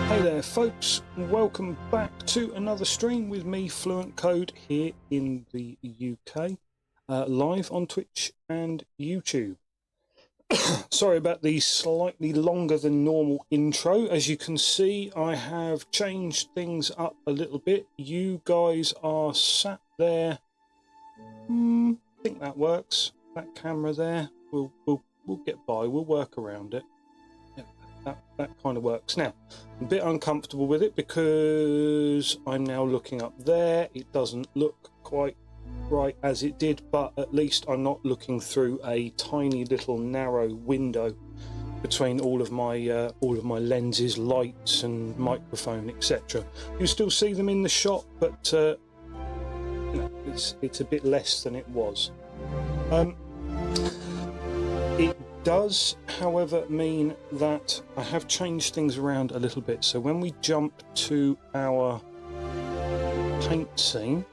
Hey there folks, welcome back to another stream with me, Fluent Code, here in the UK, live on Twitch and YouTube. Sorry about the slightly longer than normal intro. As you can see, I have changed things up a little bit. You guys are sat there. I think that works. That camera there, we'll get by. We'll work around it. That kind of works. Now, I'm a bit uncomfortable with it because I'm now looking up there. It doesn't look quite right as it did, but at least I'm not looking through a tiny little narrow window between all of my lenses, lights, and microphone, etc. You still see them in the shot, but you know, it's a bit less than it was. It does, however, mean that I have changed things around a little bit. So when we jump to our paint scene,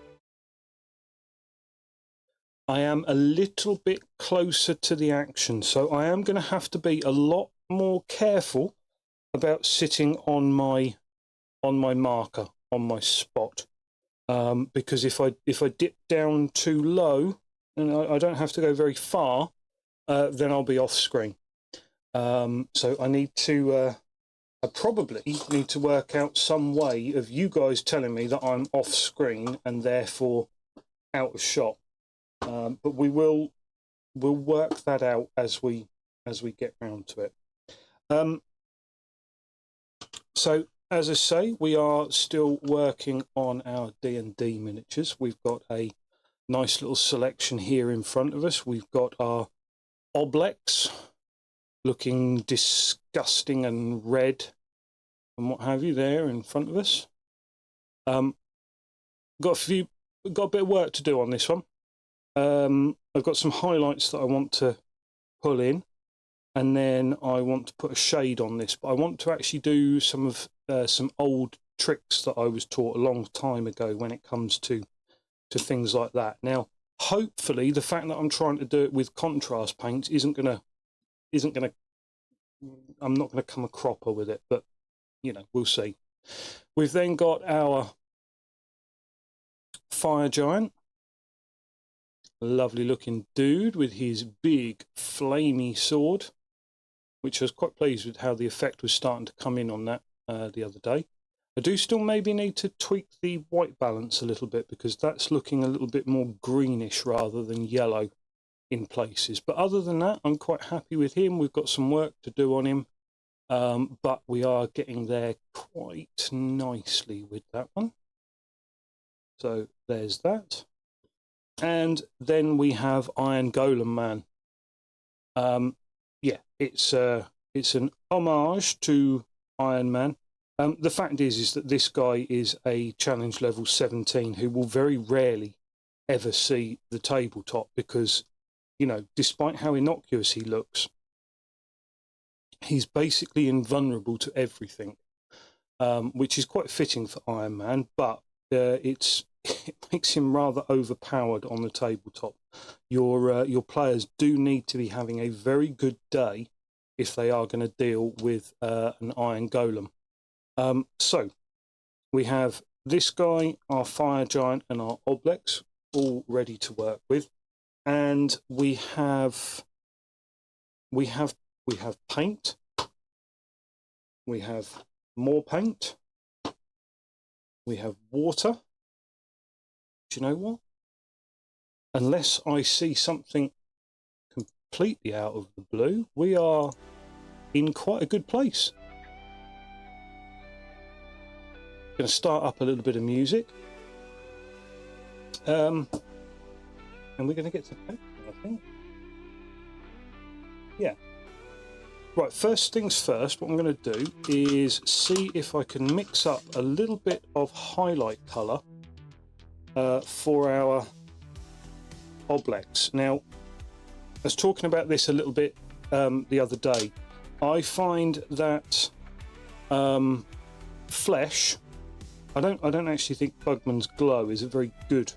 I am a little bit closer to the action. So I am going to have to be a lot more careful about sitting on my marker, on my spot, because if I dip down too low, and I don't have to go very far, then I'll be off screen. So I need to, I probably need to work out some way of you guys telling me that I'm off screen and therefore out of shot. But we'll work that out as we get round to it. So as I say, we are still working on our D&D miniatures. We've got a nice little selection here in front of us. We've got our Oblex, looking disgusting and red and what have you there in front of us. Got a bit of work to do on this one. I've got some highlights that I want to pull in, and then I want to put a shade on this, but I want to actually do some old tricks that I was taught a long time ago when it comes to things like that. Now, hopefully the fact that I'm trying to do it with contrast paints isn't gonna I'm not gonna come a cropper with it, but you know, we'll see. We've then got our fire giant, lovely looking dude with his big flamey sword, which I was quite pleased with how the effect was starting to come in on that the other day. I do still maybe need to tweak the white balance a little bit because that's looking a little bit more greenish rather than yellow in places. But other than that, I'm quite happy with him. We've got some work to do on him, but we are getting there quite nicely with that one. So there's that. And then we have Iron Golem Man. Yeah, it's an homage to Iron Man. The fact is that this guy is a challenge level 17 who will very rarely ever see the tabletop because, you know, despite how innocuous he looks, he's basically invulnerable to everything, which is quite fitting for Iron Man, but it makes him rather overpowered on the tabletop. Your players do need to be having a very good day if they are going to deal with an Iron Golem. So we have this guy, our fire giant, and our Oblex all ready to work with, and we have paint, we have more paint, we have water. Do you know what? Unless I see something completely out of the blue, we are in quite a good place. Going to start up a little bit of music, and we're going to get to paint, I think. Yeah. Right, first things first, what I'm going to do is see if I can mix up a little bit of highlight colour for our Oblex. Now, I was talking about this a little bit the other day. I find that flesh, I don't actually think Bugman's Glow is a very good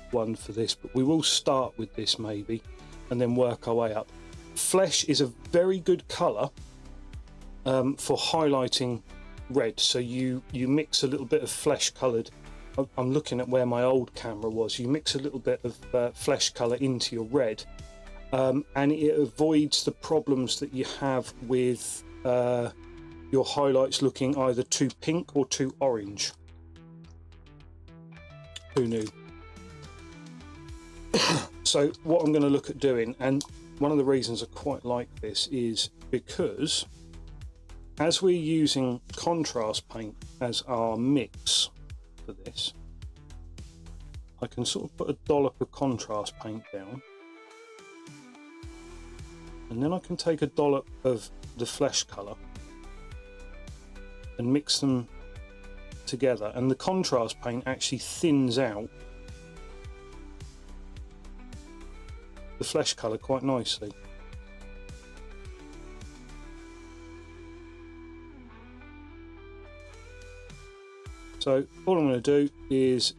one for this, but we will start with this maybe and then work our way up. Flesh is a very good colour for highlighting red. So you mix a little bit of flesh coloured, I'm looking at where my old camera was, you mix a little bit of flesh colour into your red, and it avoids the problems that you have with your highlights looking either too pink or too orange. Who knew? So what I'm going to look at doing, and one of the reasons I quite like this is because as we're using contrast paint as our mix for this, I can sort of put a dollop of contrast paint down, and then I can take a dollop of the flesh colour and mix them together, and the contrast paint actually thins out the flesh colour quite nicely. So all I'm going to do is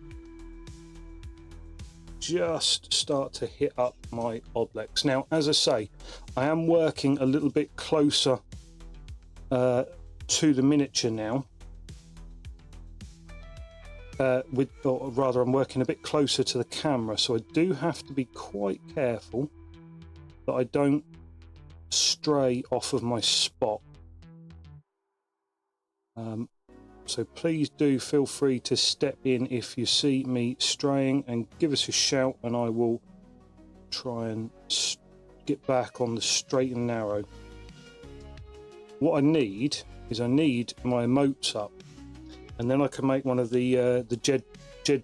just start to hit up my Oblex. Now, as I say, I am working a little bit closer to the miniature now, or rather I'm working a bit closer to the camera, so I do have to be quite careful that I don't stray off of my spot. So please do feel free to step in if you see me straying, and give us a shout and I will try and get back on the straight and narrow. What I need is I need my emotes up, and then I can make one of the Jed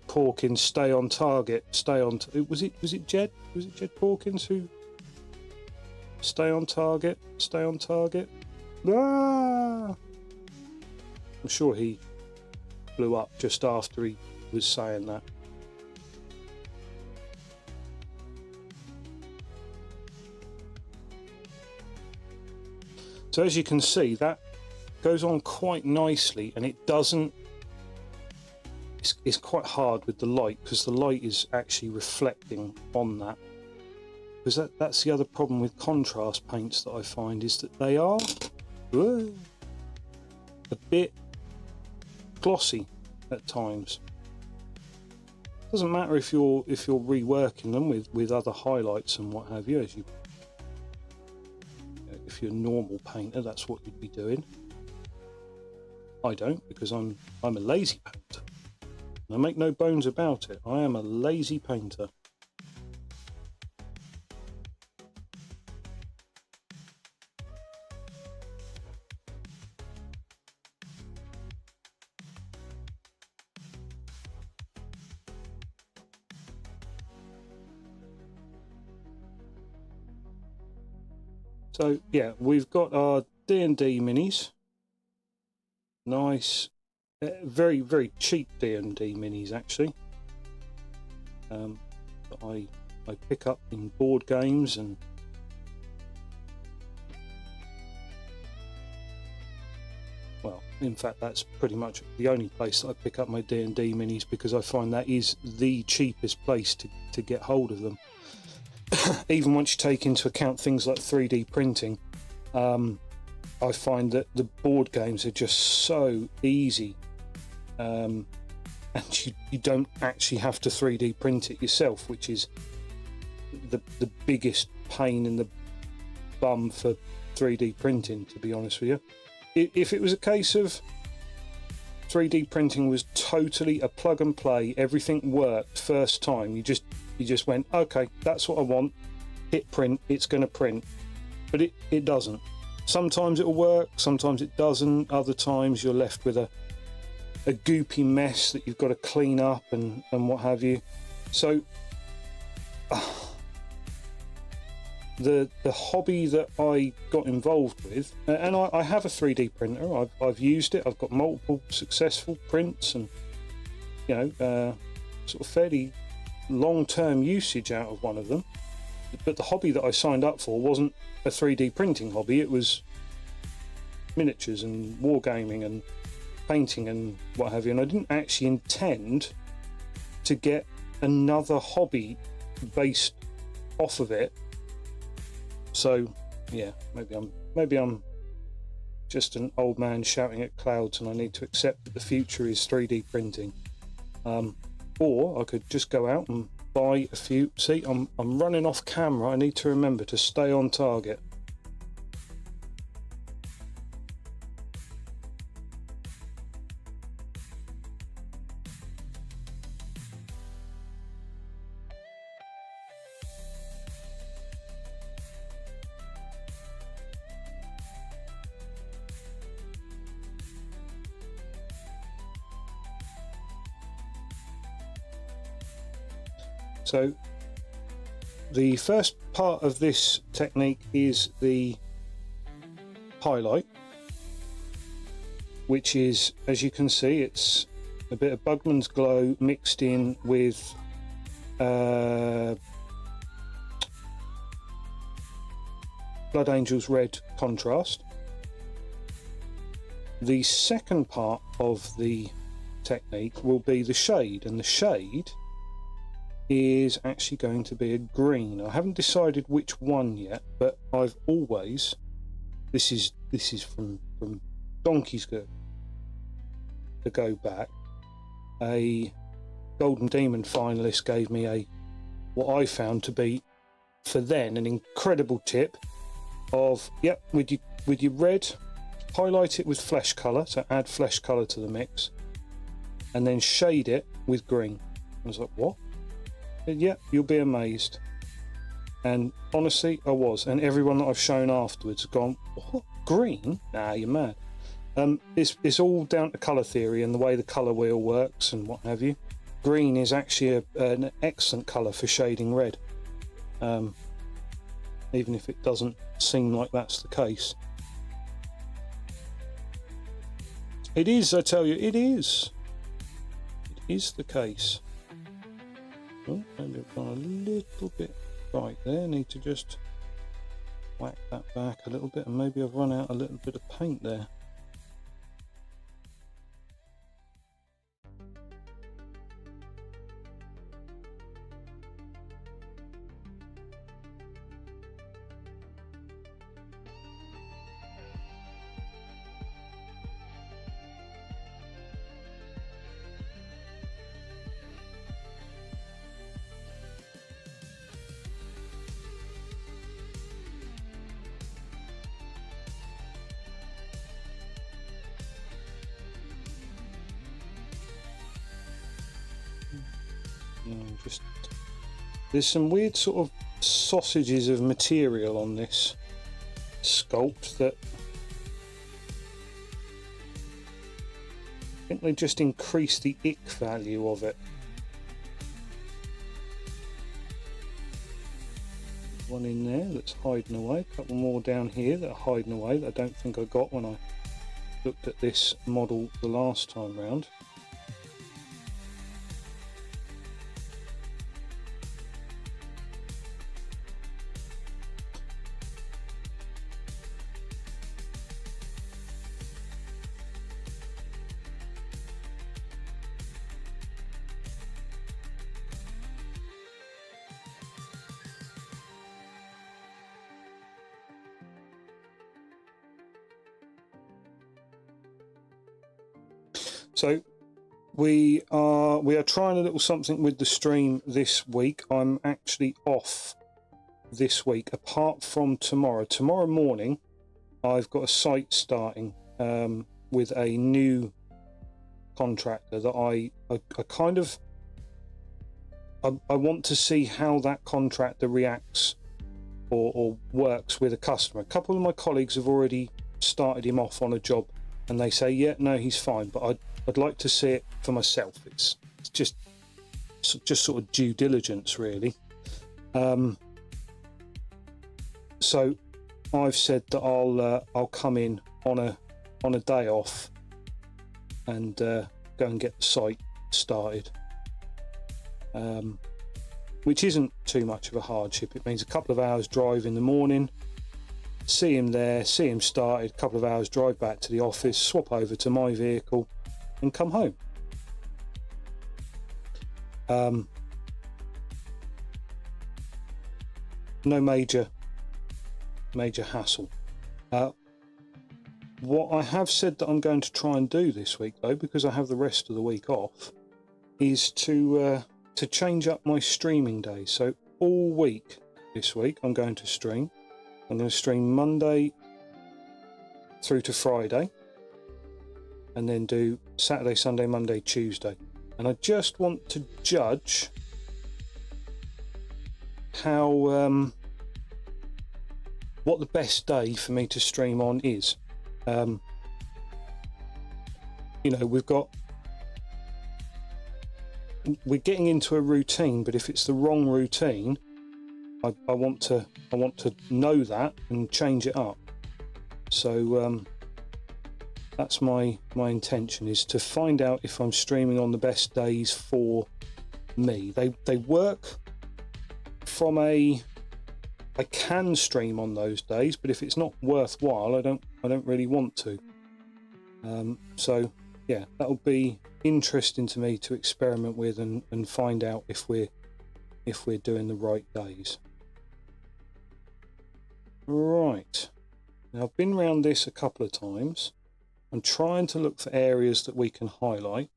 Porkins stay on target. Was it Jed Porkins who stay on target? Ah! I'm sure he blew up just after he was saying that. So as you can see, that goes on quite nicely, and it doesn't, it's quite hard with the light because the light is actually reflecting on that, because that's the other problem with contrast paints that I find, is that they are a bit glossy at times. Doesn't matter if you're reworking them with other highlights and what have you, as if you're a normal painter, that's what you'd be doing. I don't, because I'm a lazy painter. And I make no bones about it. I am a lazy painter. So yeah, we've got our D&D minis. Nice, very, very cheap D&D minis actually. That I pick up in board games, and well, in fact that's pretty much the only place that I pick up my D&D minis, because I find that is the cheapest place to get hold of them. Even once you take into account things like 3D printing, I find that the board games are just so easy, and you don't actually have to 3D print it yourself, which is the biggest pain in the bum for 3D printing, to be honest with you. If it was a case of 3D printing was totally a plug and play, everything worked first time, you just went, okay, that's what I want, hit print, it's going to print. But it doesn't. Sometimes it'll work, sometimes it doesn't, other times you're left with a goopy mess that you've got to clean up and what have you. So the hobby that I got involved with, and I have a 3D printer, I've used it, I've got multiple successful prints, and sort of fairly long-term usage out of one of them. But the hobby that I signed up for wasn't a 3D printing hobby, it was miniatures and wargaming and painting and what have you, and I didn't actually intend to get another hobby based off of it. So yeah, maybe I'm just an old man shouting at clouds, and I need to accept that the future is 3D printing. Or I could just go out and buy a few. See, I'm running off camera. I need to remember to stay on target. So the first part of this technique is the highlight, which is, as you can see, it's a bit of Bugman's Glow mixed in with Blood Angel's Red contrast. The second part of the technique will be the shade, and the shade is actually going to be a green. I haven't decided which one yet, but I've always, this is from Donkey's Go to go back, a Golden Demon finalist gave me what I found to be, for then, an incredible tip of, yep, with your red, highlight it with flesh color, so add flesh color to the mix, and then shade it with green. I was like, what? Yeah, you'll be amazed. And honestly, I was, and everyone that I've shown afterwards has gone, what, green? Nah, you're mad. It's all down to colour theory and the way the colour wheel works and what have you. Green is actually an excellent colour for shading red, even if it doesn't seem like that's the case. It is, I tell you, it is. It is the case. Oh, maybe I've gone a little bit right there. Need to just whack that back a little bit, and maybe I've run out a little bit of paint there. Just, there's some weird sort of sausages of material on this sculpt that I think they just increase the ick value of it. One in there that's hiding away, a couple more down here that are hiding away that I don't think I got when I looked at this model the last time round. So we are trying a little something with the stream this week. I'm actually off this week, apart from tomorrow. Tomorrow morning, I've got a site starting with a new contractor that I want to see how that contractor reacts or works with a customer. A couple of my colleagues have already started him off on a job, and they say, yeah, no, he's fine, but I'd like to see it for myself. It's just sort of due diligence, really. So I've said that I'll come in on a day off and go and get the site started, which isn't too much of a hardship. It means a couple of hours drive in the morning, see him there, see him started, a couple of hours drive back to the office, swap over to my vehicle and come home. No major hassle. What I have said that I'm going to try and do this week, though, because I have the rest of the week off, is to change up my streaming days. So all week this week I'm going to stream. I'm going to stream Monday through to Friday, and then do Saturday, Sunday, Monday, Tuesday. And I just want to judge how what the best day for me to stream on is. You know, we're getting into a routine, but if it's the wrong routine, I want to know that and change it up. So that's my intention, is to find out if I'm streaming on the best days for me. They work from I can stream on those days, but if it's not worthwhile, I don't really want to. So yeah, that'll be interesting to me to experiment with and find out if we're doing the right days. Right, now I've been around this a couple of times. I'm trying to look for areas that we can highlight.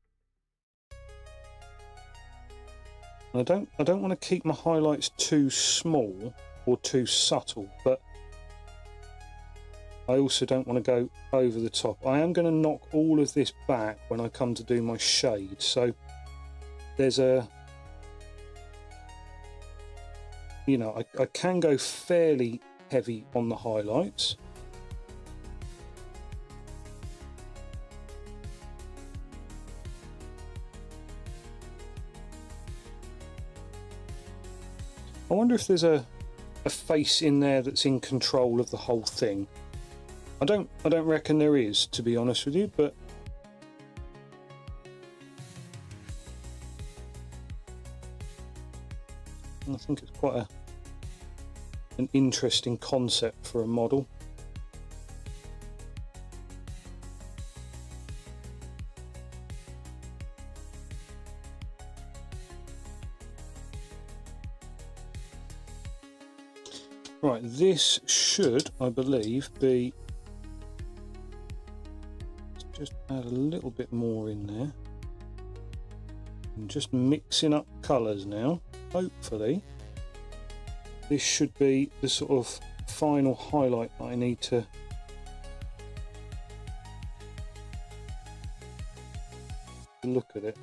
And I don't want to keep my highlights too small or too subtle, but I also don't want to go over the top. I am going to knock all of this back when I come to do my shade. So there's a, you know, I can go fairly heavy on the highlights. I wonder if there's a face in there that's in control of the whole thing. I don't reckon there is, to be honest with you, but I think it's quite an interesting concept for a model. Right, this should, I believe, be, just add a little bit more in there. I'm just mixing up colours now. Hopefully this should be the sort of final highlight that I need to look at it.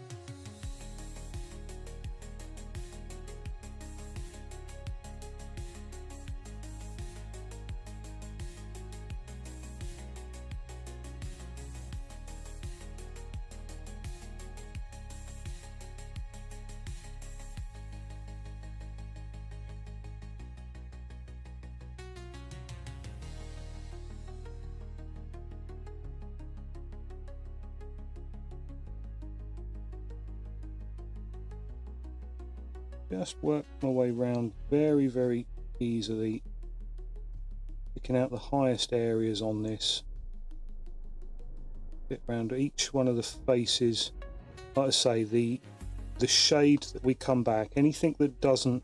Just work my way around very easily, picking out the highest areas on this, bit around each one of the faces. Like I say, the shade that we come back, anything that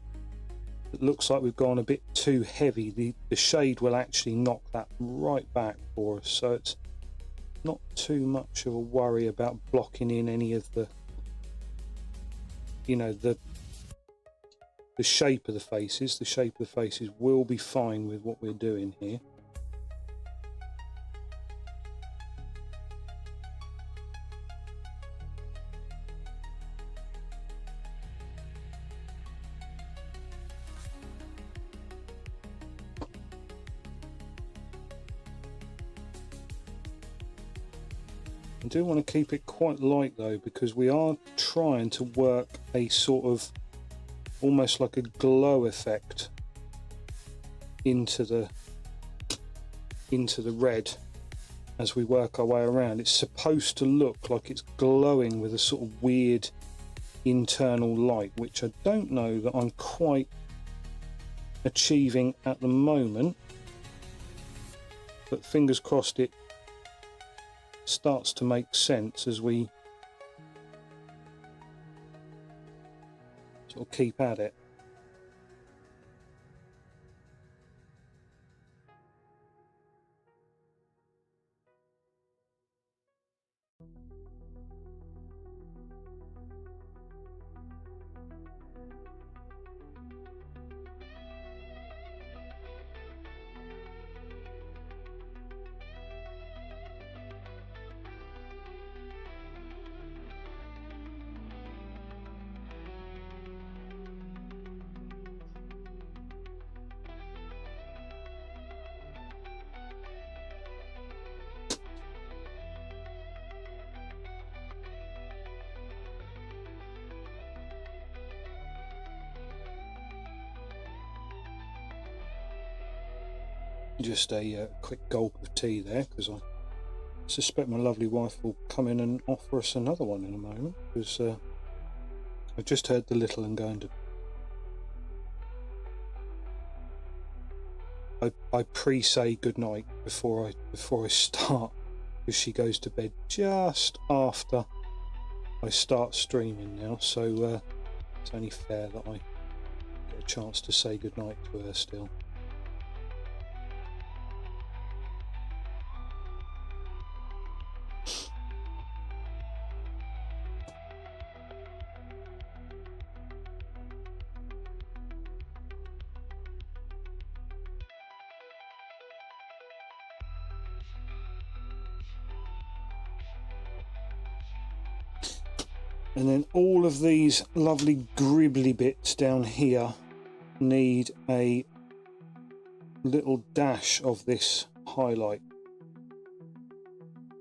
looks like we've gone a bit too heavy, the shade will actually knock that right back for us, so it's not too much of a worry about blocking in any of the, you know, the shape of the faces. The shape of the faces will be fine with what we're doing here. I do want to keep it quite light though, because we are trying to work a sort of almost like a glow effect into the red as we work our way around. It's supposed to look like it's glowing with a sort of weird internal light, which I don't know that I'm quite achieving at the moment, but fingers crossed it starts to make sense as we sort of keep at it. Just a quick gulp of tea there, because I suspect my lovely wife will come in and offer us another one in a moment, because I've just heard the little and going to. I pre-say goodnight before I start, because she goes to bed just after I start streaming now, so it's only fair that I get a chance to say goodnight to her still. And then all of these lovely gribbly bits down here need a little dash of this highlight.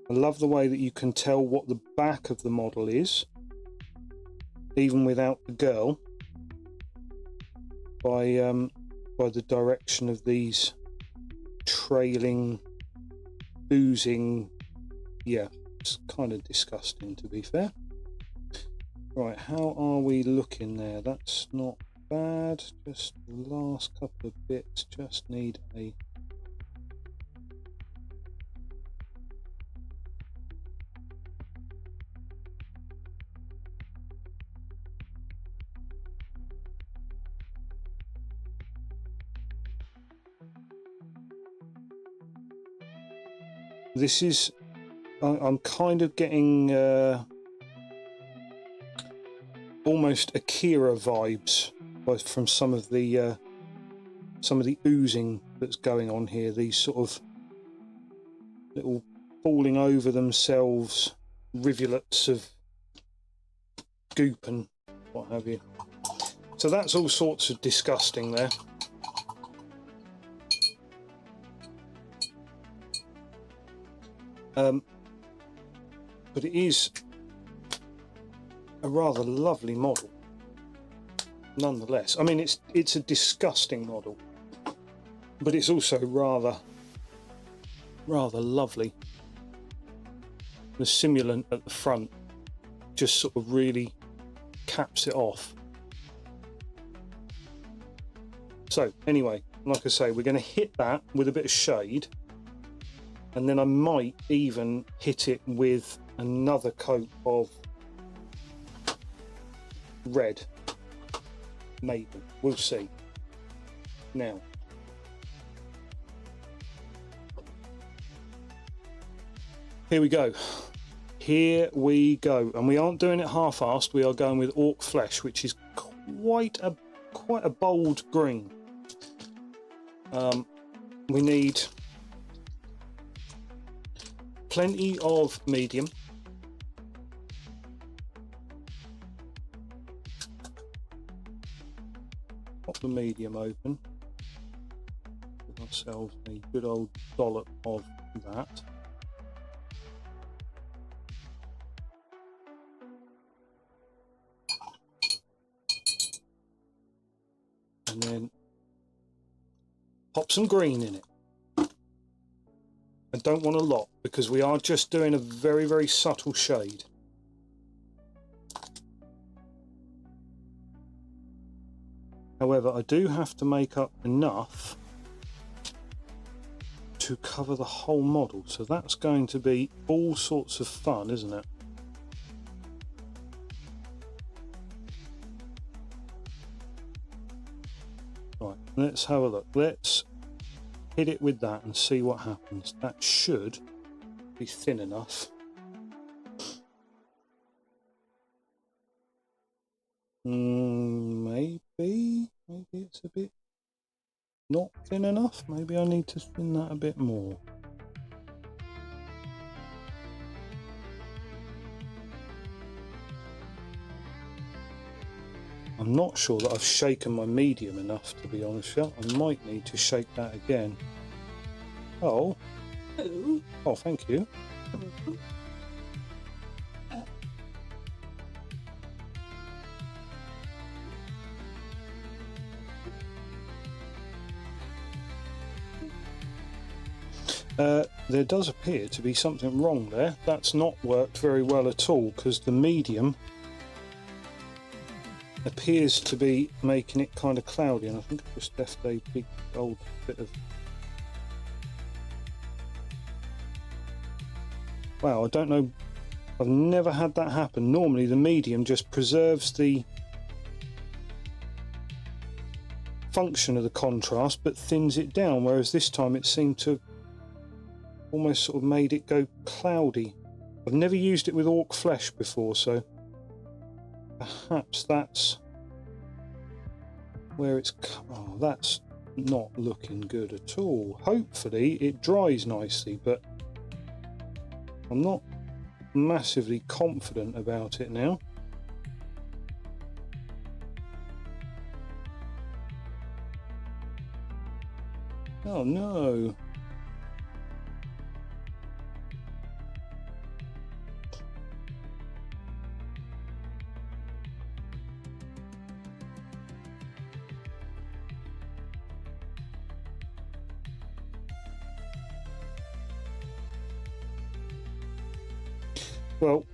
I love the way that you can tell what the back of the model is, even without the girl, by the direction of these trailing, oozing, yeah, it's kind of disgusting, to be fair. Right, how are we looking there? That's not bad. Just the last couple of bits just need a this is I'm kind of getting almost Akira vibes from some of the oozing that's going on here. These sort of little falling over themselves rivulets of goop and what have you. So that's all sorts of disgusting there. But it is a rather lovely model nonetheless. I mean, it's a disgusting model, but it's also rather lovely. The simulant at the front just sort of really caps it off. So anyway, like I say, we're going to hit that with a bit of shade, and then I might even hit it with another coat of red, maybe, we'll see. Now, here we go, and we aren't doing it half-assed. We are going with Orc Flesh, which is quite a bold green. We need plenty of medium. Pop the medium open. Give ourselves a good old dollop of that. And then pop some green in it. I don't want a lot, because we are just doing a very, very subtle shade. However, I do have to make up enough to cover the whole model, so that's going to be all sorts of fun, isn't it? Right, let's have a look. Let's hit it with that and see what happens. That should be thin enough. Maybe it's a bit not thin enough. Maybe I need to thin that a bit more. I'm not sure that I've shaken my medium enough, to be honest with you. I might need to shake that again. Oh. Hello. Oh, thank you. There does appear to be something wrong there. That's not worked very well at all, because the medium appears to be making it kind of cloudy, and I think I just left a big old bit of... Wow, I don't know, I've never had that happen. Normally the medium just preserves the function of the contrast but thins it down, whereas this time it seemed to almost sort of made it go cloudy. I've never used it with Orc Flesh before, so perhaps that's where it's... Oh, that's not looking good at all. Hopefully it dries nicely, but I'm not massively confident about it now. Oh no. Well,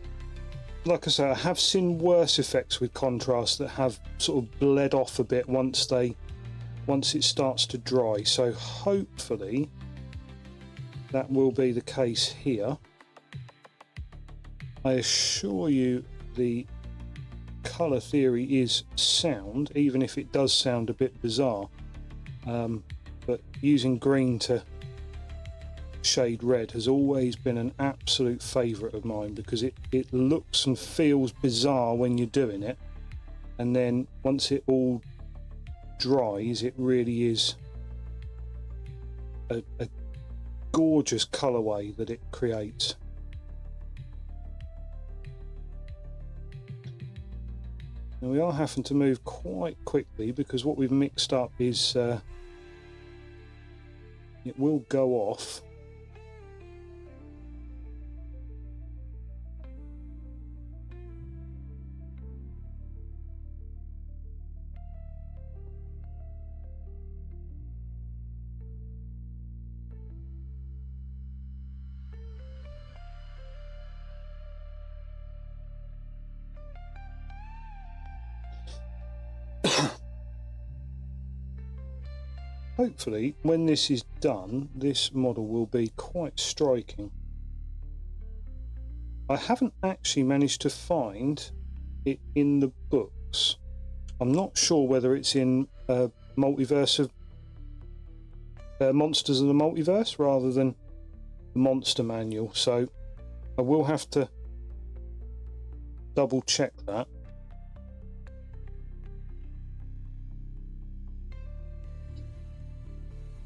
like I say, I have seen worse effects with contrast that have sort of bled off a bit once it starts to dry, so hopefully that will be the case here. I assure you the colour theory is sound, even if it does sound a bit bizarre, but using green to shade red has always been an absolute favourite of mine, because it looks and feels bizarre when you're doing it, and then once it all dries it really is a gorgeous colourway that it creates. Now we are having to move quite quickly because what we've mixed up is it will go off. Hopefully, when this is done, this model will be quite striking. I haven't actually managed to find it in the books. I'm not sure whether it's in Multiverse of Monsters of the Multiverse rather than the Monster Manual, so I will have to double check that.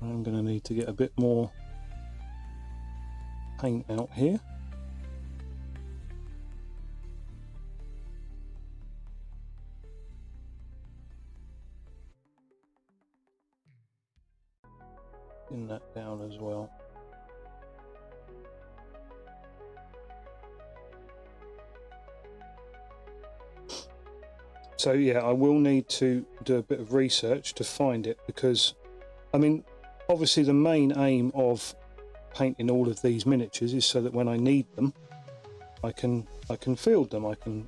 I'm going to need to get a bit more paint out here. Pin that down as well. So yeah, I will need to do a bit of research to find it, because I mean, obviously the main aim of painting all of these miniatures is so that when I need them, I can field them. I can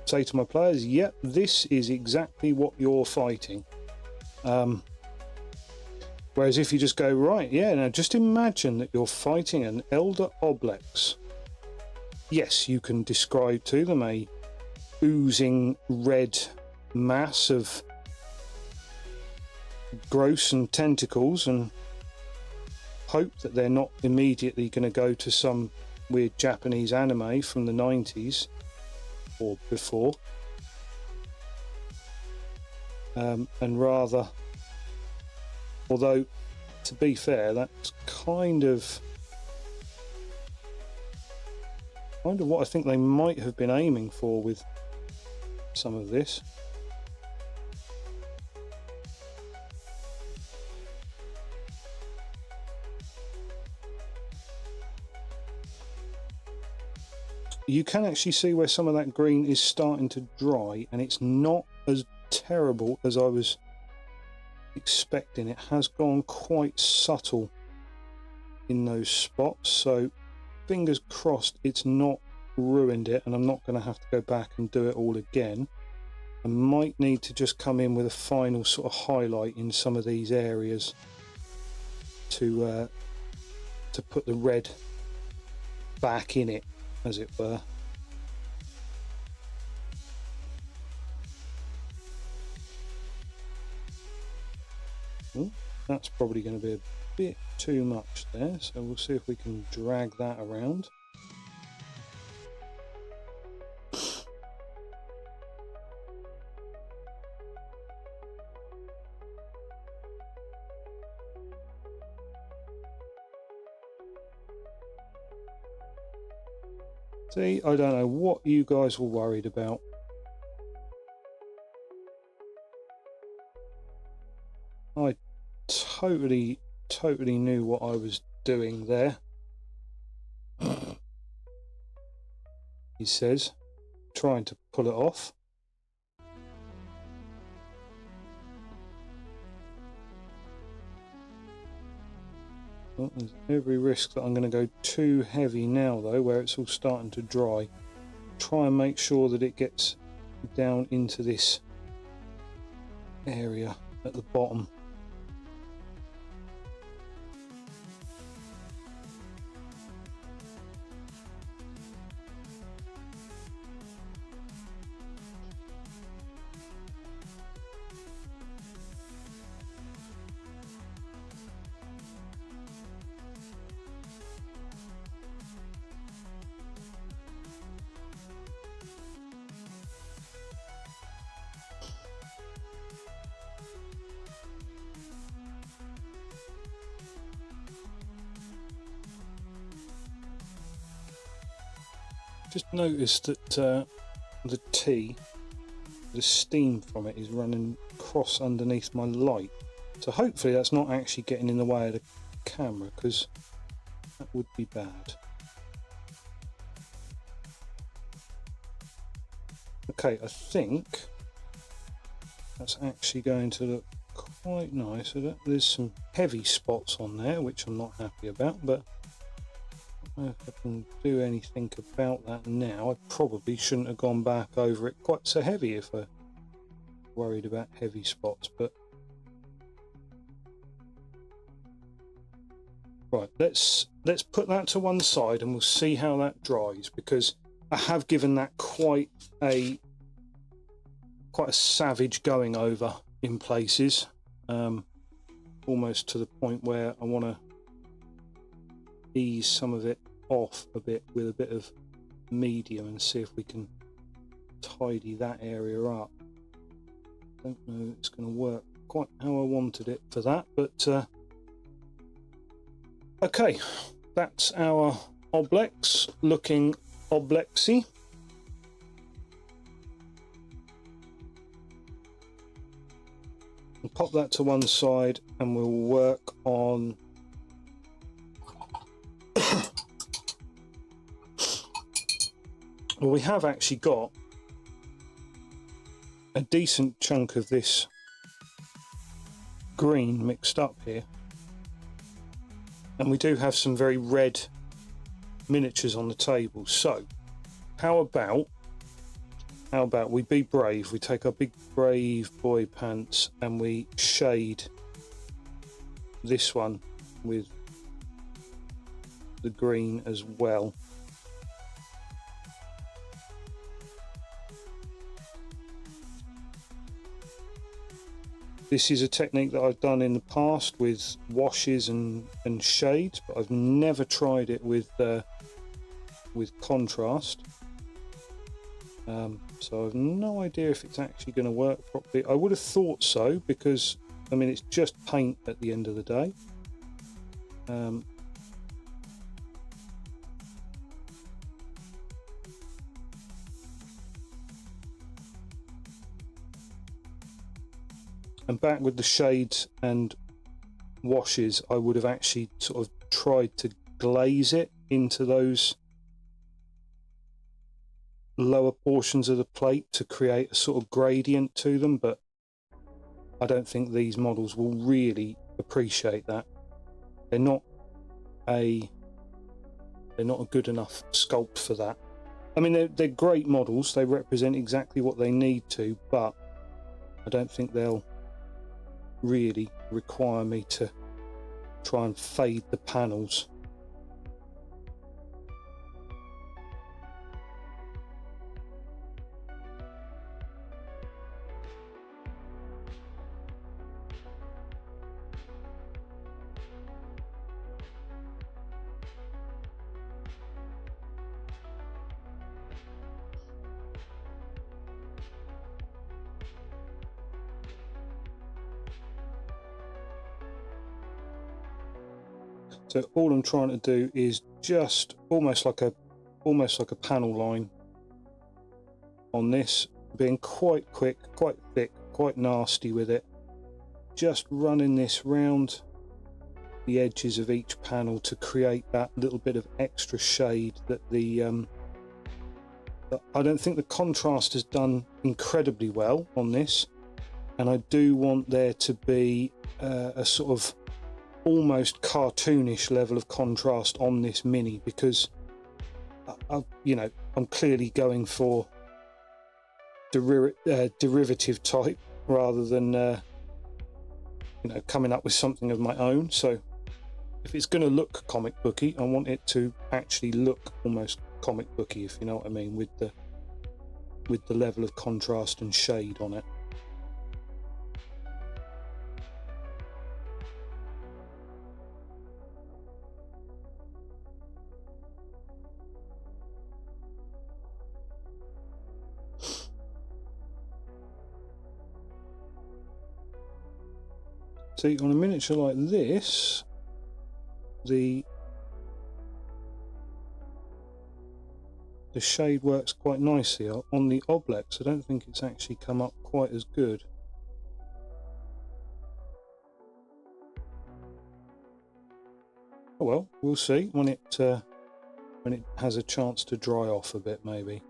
say to my players, yep, this is exactly what you're fighting. Whereas if you just go, right, yeah, now just imagine that you're fighting an Elder Oblex. Yes, you can describe to them a oozing red mass of gross and tentacles and hope that they're not immediately going to go to some weird Japanese anime from the 90s or before, and rather, although to be fair, that's kind of what I think they might have been aiming for with some of this. You can actually see where some of that green is starting to dry, and it's not as terrible as I was expecting. It has gone quite subtle in those spots, so fingers crossed it's not ruined it and I'm not going to have to go back and do it all again. I might need to just come in with a final sort of highlight in some of these areas to put the red back in it, as it were. Ooh, that's probably going to be a bit too much there, so we'll see if we can drag that around. See, I don't know what you guys were worried about. I totally knew what I was doing there. He says, trying to pull it off. Well, there's every risk that I'm going to go too heavy now though, where it's all starting to dry. Try and make sure that it gets down into this area at the bottom. Just noticed that the tea, the steam from it is running across underneath my light. So hopefully that's not actually getting in the way of the camera, because that would be bad. Okay, I think that's actually going to look quite nice. There's some heavy spots on there, which I'm not happy about, but I don't know if I can do anything about that now. I probably shouldn't have gone back over it quite so heavy if I worried about heavy spots, but right, let's put that to one side and we'll see how that dries, because I have given that quite a savage going over in places, almost to the point where I want to ease some of it off a bit with a bit of medium and see if we can tidy that area up. Don't know if it's going to work quite how I wanted it for that, but okay, that's our Oblex looking Oblexy. We'll pop that to one side and we'll work on well, we have actually got a decent chunk of this green mixed up here, and we do have some very red miniatures on the table. So how about we be brave, we take our big brave boy pants and we shade this one with the green as well. This is a technique that I've done in the past with washes and shades, but I've never tried it with contrast. So I've no idea if it's actually going to work properly. I would have thought so, because I mean it's just paint at the end of the day. And back with the shades and washes, I would have actually sort of tried to glaze it into those lower portions of the plate to create a sort of gradient to them, but I don't think these models will really appreciate that. They're not a good enough sculpt for that. I mean, they're great models, they represent exactly what they need to, but I don't think they'll really require me to try and fade the panels. So all I'm trying to do is just almost like a panel line on this, being quite quick, quite thick, quite nasty with it, just running this round the edges of each panel to create that little bit of extra shade that I don't think the contrast has done incredibly well on this, and I do want there to be a sort of almost cartoonish level of contrast on this Mini, because you know, I'm clearly going for derivative type rather than you know, coming up with something of my own. So if it's going to look comic booky, I want it to actually look almost comic booky, if you know what I mean, with the level of contrast and shade on it. See, on a miniature like this, the shade works quite nicely. On the Oblex, I don't think it's actually come up quite as good. Oh well, we'll see when it has a chance to dry off a bit, maybe.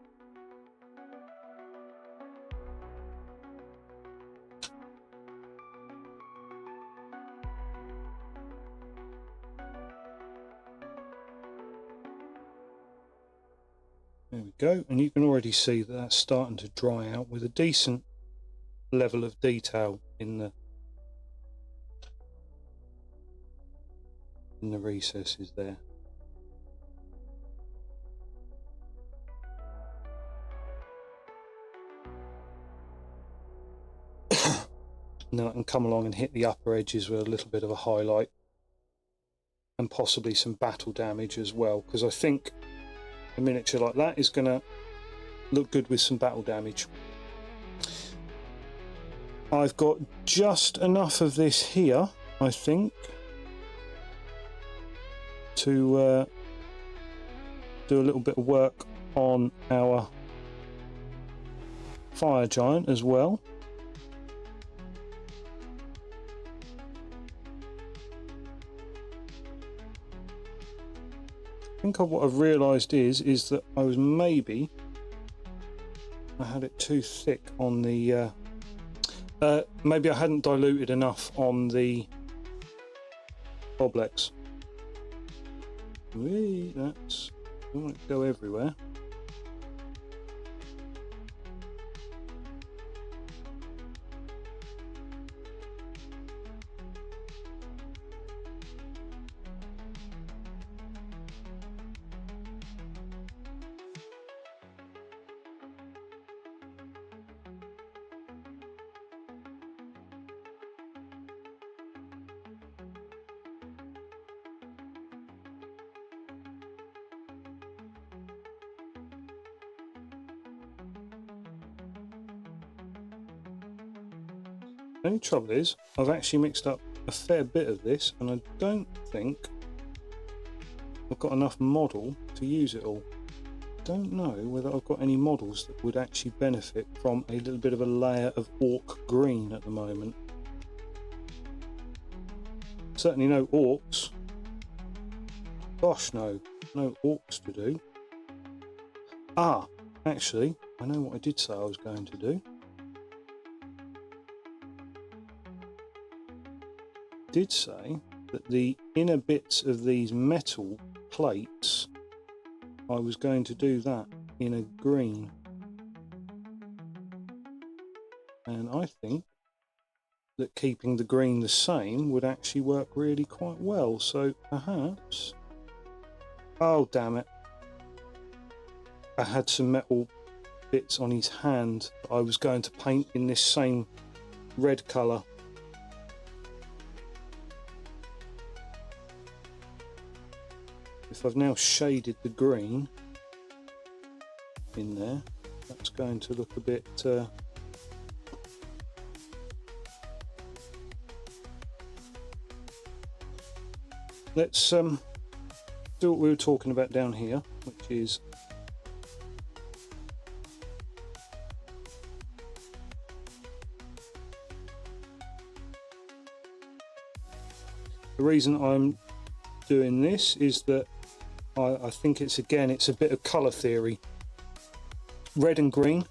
There we go, and you can already see that that's starting to dry out with a decent level of detail in the recesses there. Now I can come along and hit the upper edges with a little bit of a highlight and possibly some battle damage as well, because I think a miniature like that is going to look good with some battle damage. I've got just enough of this here, I think, to do a little bit of work on our fire giant as well. I think what I've realised is that I had it too thick on the maybe I hadn't diluted enough on the Oblex. That's, I don't want it to go everywhere. The only trouble is, I've actually mixed up a fair bit of this, and I don't think I've got enough model to use it all. Don't know whether I've got any models that would actually benefit from a little bit of a layer of orc green at the moment. Certainly no orcs. Gosh, no orcs to do. Ah, actually, I know what I did say I was going to do. Did say that the inner bits of these metal plates, I was going to do that in a green. And I think that keeping the green the same would actually work really quite well. So perhaps, oh damn it, I had some metal bits on his hand that I was going to paint in this same red colour. If I've now shaded the green in there, that's going to look a bit let's do what we were talking about down here, which is the reason I'm doing this is that I think it's a bit of colour theory. Red and green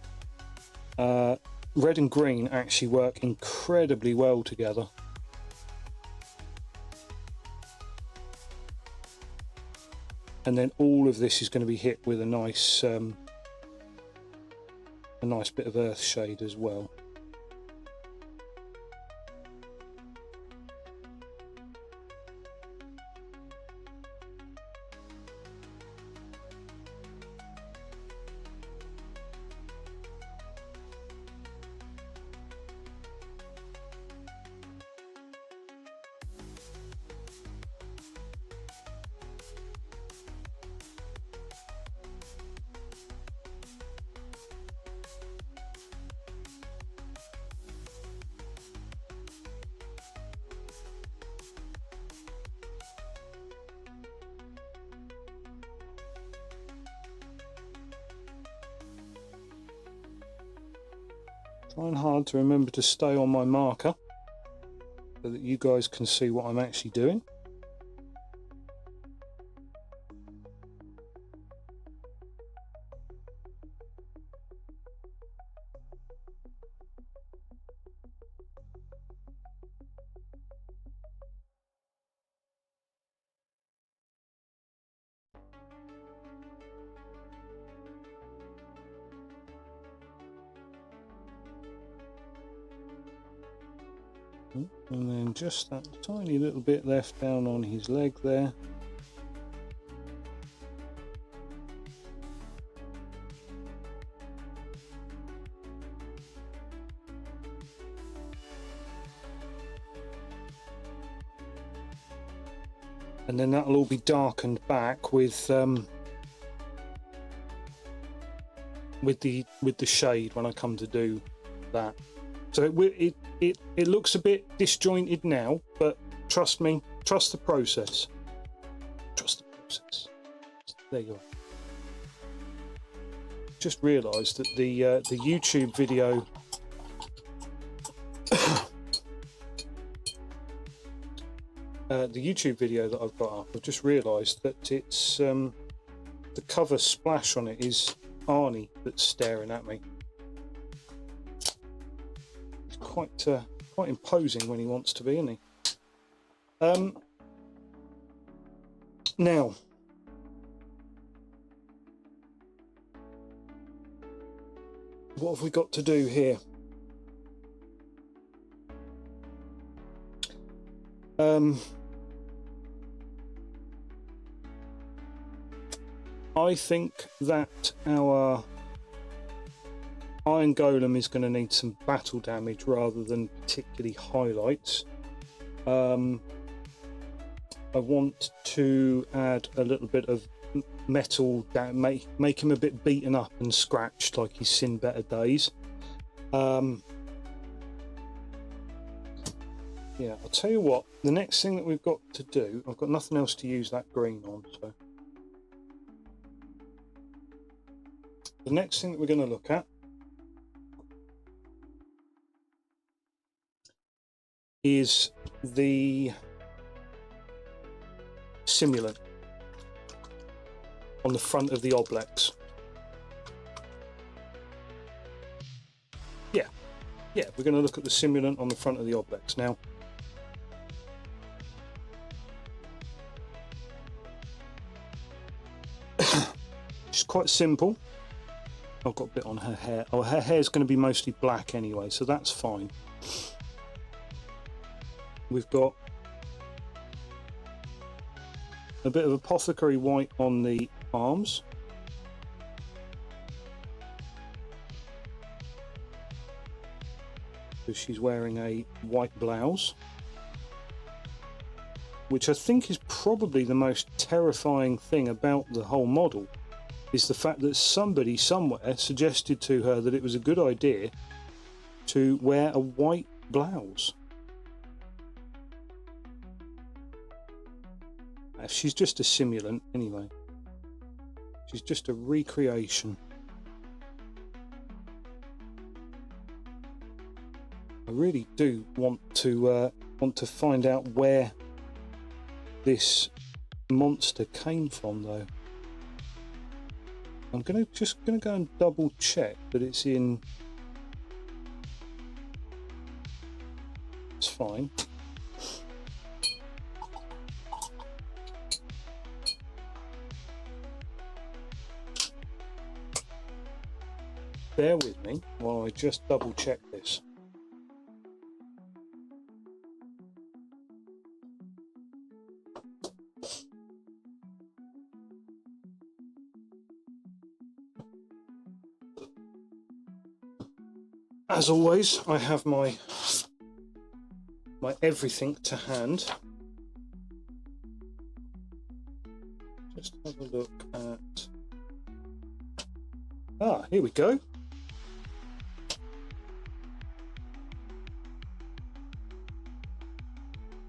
actually work incredibly well together. And then all of this is going to be hit with a nice bit of earth shade as well. Trying hard to remember to stay on my marker so that you guys can see what I'm actually doing. And then just that tiny little bit left down on his leg there. And then that'll all be darkened back with the shade when I come to do that. So it looks a bit disjointed now, but trust me, trust the process. Trust the process. There you are. Just realised that the YouTube video that I've got up, I've just realised that it's the cover splash on it is Arnie that's staring at me. Quite imposing when he wants to be, isn't he? Now, what have we got to do here? I think that our Iron Golem is going to need some battle damage rather than particularly highlights. I want to add a little bit of metal that make him a bit beaten up and scratched, like he's seen better days. Yeah, I'll tell you what, the next thing that we've got to do, I've got nothing else to use that green on, so the next thing that we're going to look at is the simulant on the front of the Oblex. Yeah, we're going to look at the simulant on the front of the Oblex. Now, quite simple. I've got a bit on her hair. Oh, her hair's going to be mostly black anyway, so that's fine. We've got a bit of apothecary white on the arms. So she's wearing a white blouse, which I think is probably the most terrifying thing about the whole model, is the fact that somebody somewhere suggested to her that it was a good idea to wear a white blouse. She's just a simulant anyway. She's just a recreation. I really do want to find out where this monster came from, though. I'm just gonna go and double check that it's in. It's fine. Bear with me while I just double check this. As always, I have my everything to hand. Just have a look at. Ah, here we go.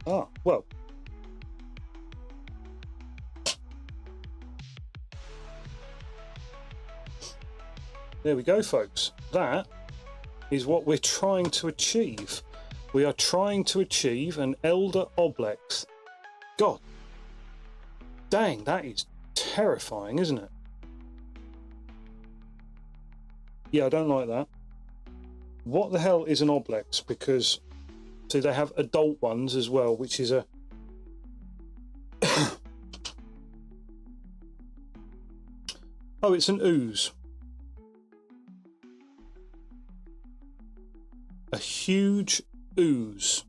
Ah, well. There we go, folks. That is what we're trying to achieve. We are trying to achieve an Elder Oblex. God dang, that is terrifying, isn't it? Yeah, I don't like that. What the hell is an Oblex? Because, see, they have adult ones as well, which is a... Oh, it's an ooze. A huge ooze.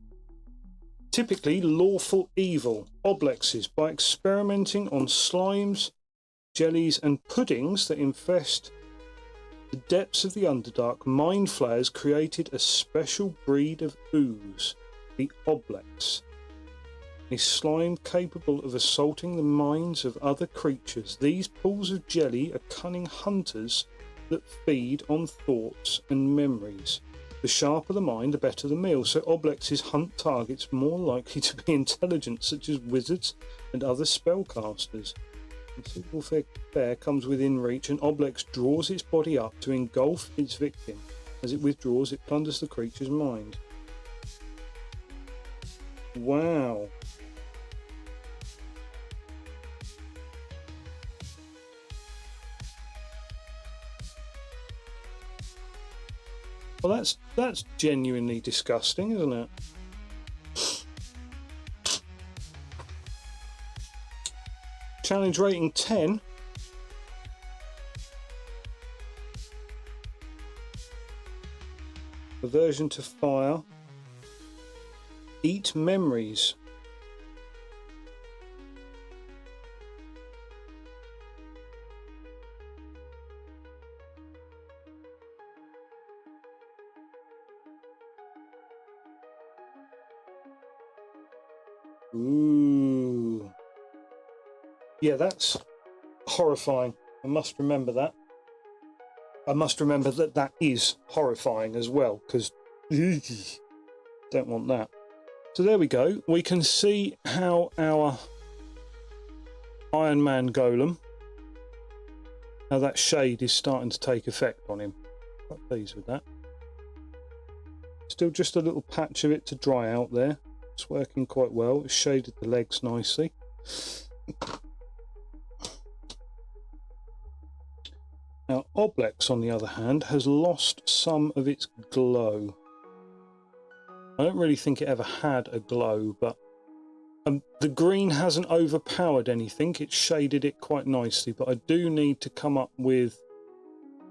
Typically lawful evil. Oblexes, by experimenting on slimes, jellies and puddings that infest the depths of the Underdark, Mind Flayers created a special breed of ooze, the Oblex. A slime capable of assaulting the minds of other creatures. These pools of jelly are cunning hunters that feed on thoughts and memories. The sharper the mind, the better the meal, so Oblexes hunt targets more likely to be intelligent, such as wizards and other spellcasters. When suitable fare comes within reach, an Oblex draws its body up to engulf its victim. As it withdraws, it plunders the creature's mind. Wow. Well, that's genuinely disgusting, isn't it? Challenge rating 10. Aversion to fire. Eat memories. Ooh. Yeah, that's horrifying. I must remember that. I must remember that that is horrifying as well, because don't want that. So there we go. We can see how our Iron Man golem, how that shade is starting to take effect on him. Quite pleased with that. Still just a little patch of it to dry out there. It's working quite well. It's shaded the legs nicely. Now, Oblex, on the other hand, has lost some of its glow. I don't really think it ever had a glow, but The green hasn't overpowered anything, it's shaded it quite nicely, but I do need to come up with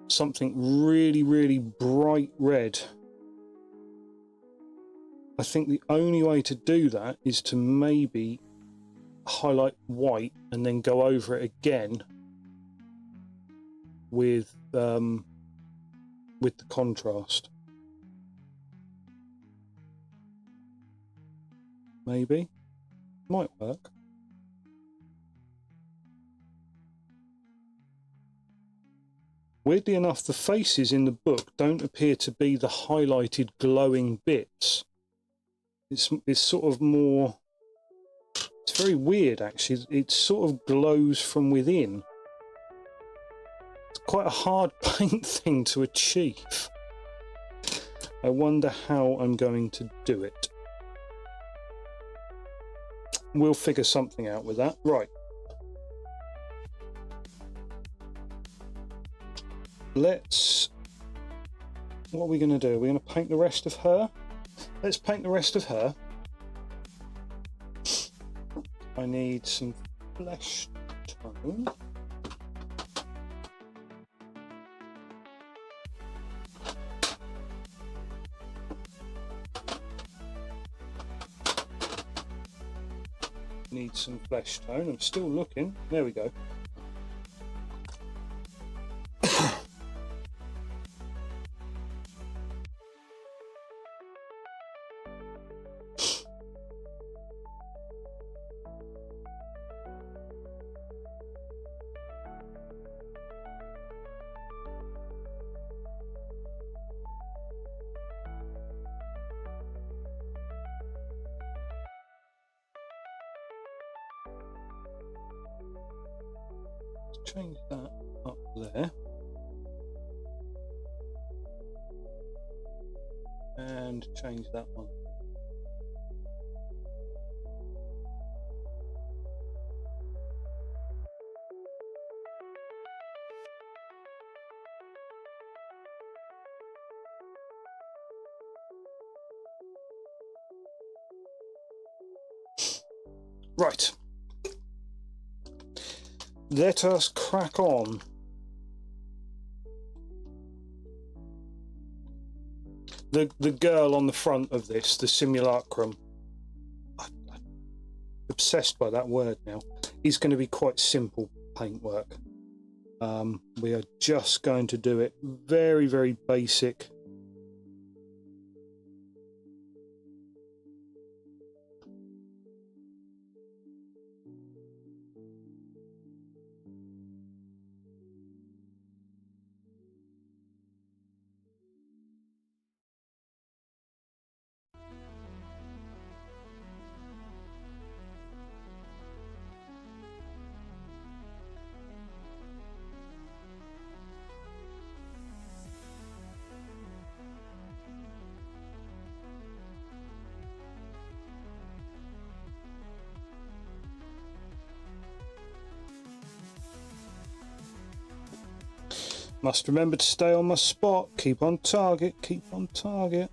something really, really bright red. I think the only way to do that is to maybe highlight white and then go over it again with the contrast. Maybe. Might work. Weirdly enough, the faces in the book don't appear to be the highlighted glowing bits. It's sort of more... It's very weird, actually. It sort of glows from within. It's quite a hard paint thing to achieve. I wonder how I'm going to do it. We'll figure something out with that. Right. What are we going to do? We're going to paint the rest of her. Let's paint the rest of her. I need some flesh tone. Need some flesh tone. I'm still looking. There we go. Change that up there. And change that one. Right. Let us crack on. The girl on the front of this, the simulacrum, I'm obsessed by that word now, is going to be quite simple paintwork. We are just going to do it very, very basic. Must remember to stay on my spot. Keep on target. Keep on target.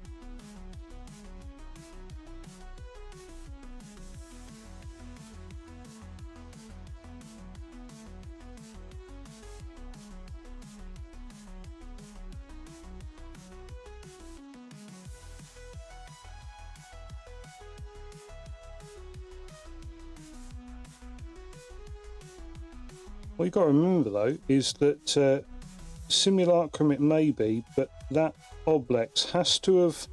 What you've got to remember though is that simulacrum it may be, but that Oblex has to have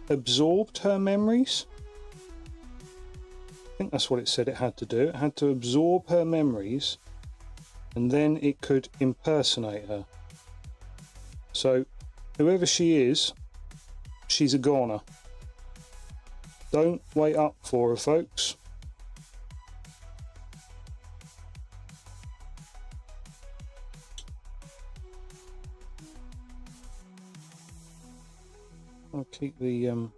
absorbed her memories. I think that's what it said it had to do. It had to absorb her memories and then it could impersonate her. So whoever she is, she's a goner. Don't wait up for her, folks. I'll keep the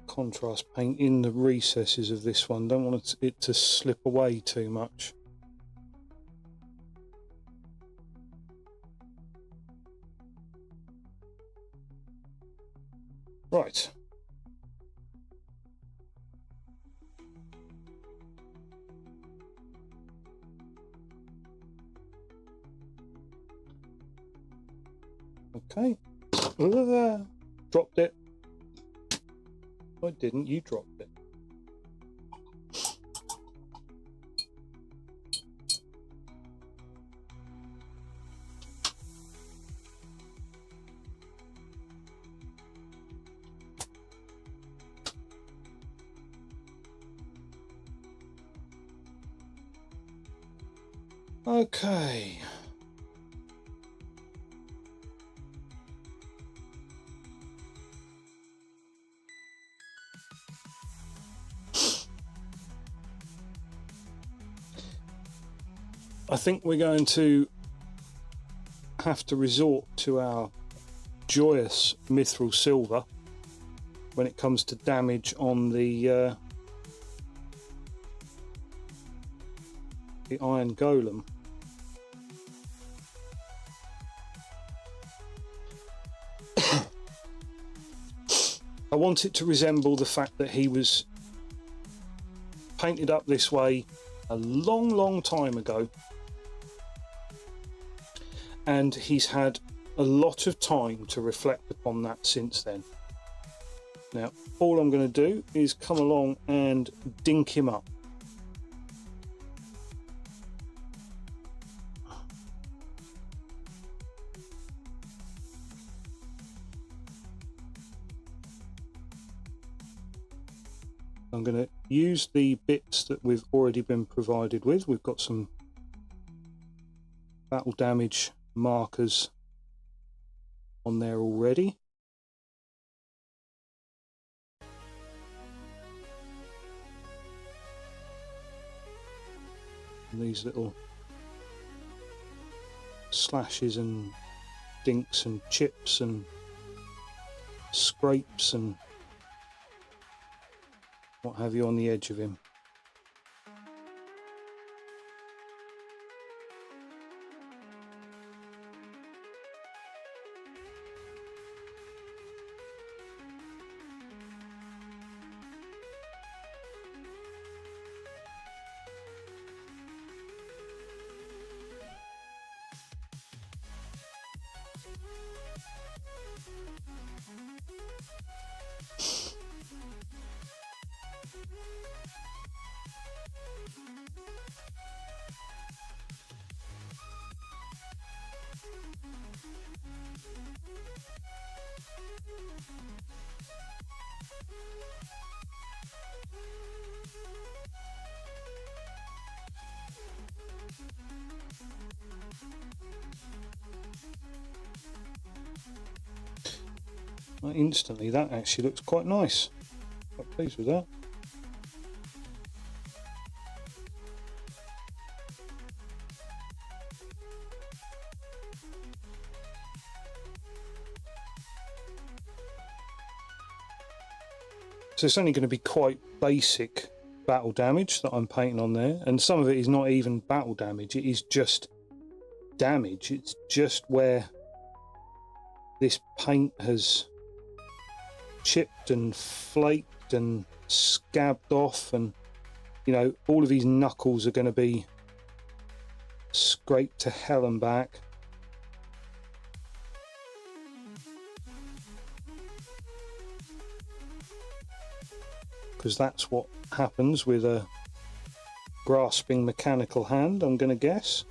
contrast paint in the recesses of this one. Don't want it to slip away too much. Right. Okay. Dropped it. I didn't, you dropped it. Okay. I think we're going to have to resort to our joyous mithril silver when it comes to damage on the iron golem. I want it to resemble the fact that he was painted up this way a long time ago, and he's had a lot of time to reflect upon that since then. Now, all I'm going to do is come along and dink him up. I'm going to use the bits that we've already been provided with. We've got some battle damage markers on there already. And these little slashes and dinks and chips and scrapes and what have you on the edge of him. Instantly, that actually looks quite nice. Quite pleased with that. So it's only going to be quite basic battle damage that I'm painting on there, and some of it is not even battle damage, it is just damage. It's just where this paint has chipped and flaked and scabbed off, and you know, all of these knuckles are going to be scraped to hell and back. Because that's what happens with a grasping mechanical hand, I'm going to guess.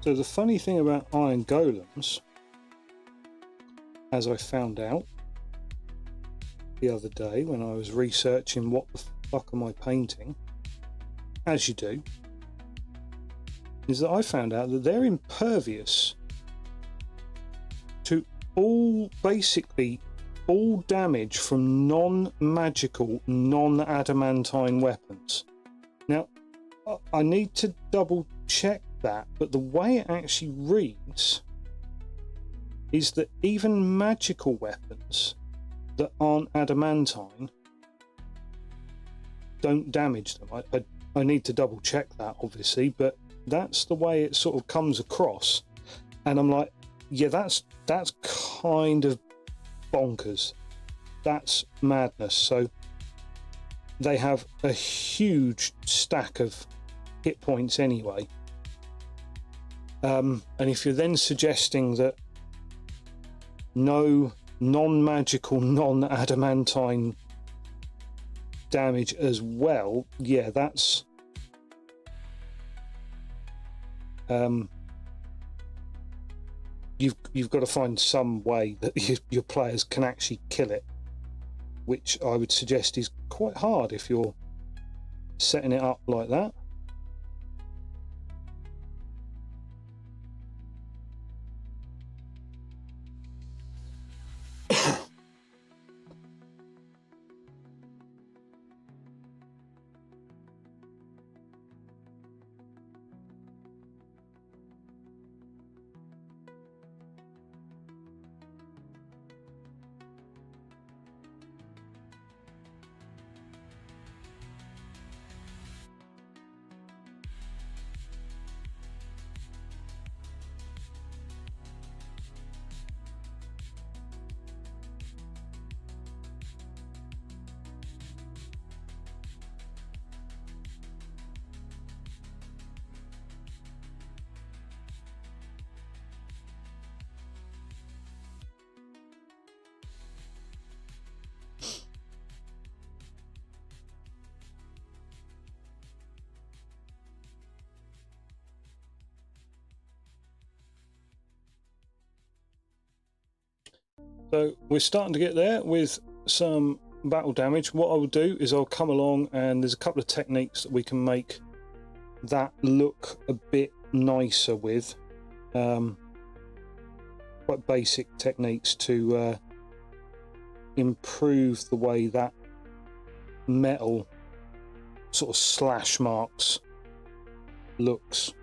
So the funny thing about iron golems, as I found out the other day when I was researching what the fuck am I painting, as you do, is that I found out that they're impervious to basically all damage from non-magical, non-adamantine weapons. Now, I need to double check that, but the way it actually reads is that even magical weapons that aren't adamantine don't damage them. I need to double check that, obviously, but that's the way it sort of comes across. And I'm like, yeah, that's kind of bonkers. That's madness. So they have a huge stack of hit points anyway. And if you're then suggesting that no non-magical, non-adamantine damage as well, yeah, that's you've got to find some way that your players can actually kill it, which I would suggest is quite hard if you're setting it up like that. So we're starting to get there with some battle damage. What I will do is I'll come along, and there's a couple of techniques that we can make that look a bit nicer with. Quite basic techniques to improve the way that metal sort of slash marks looks.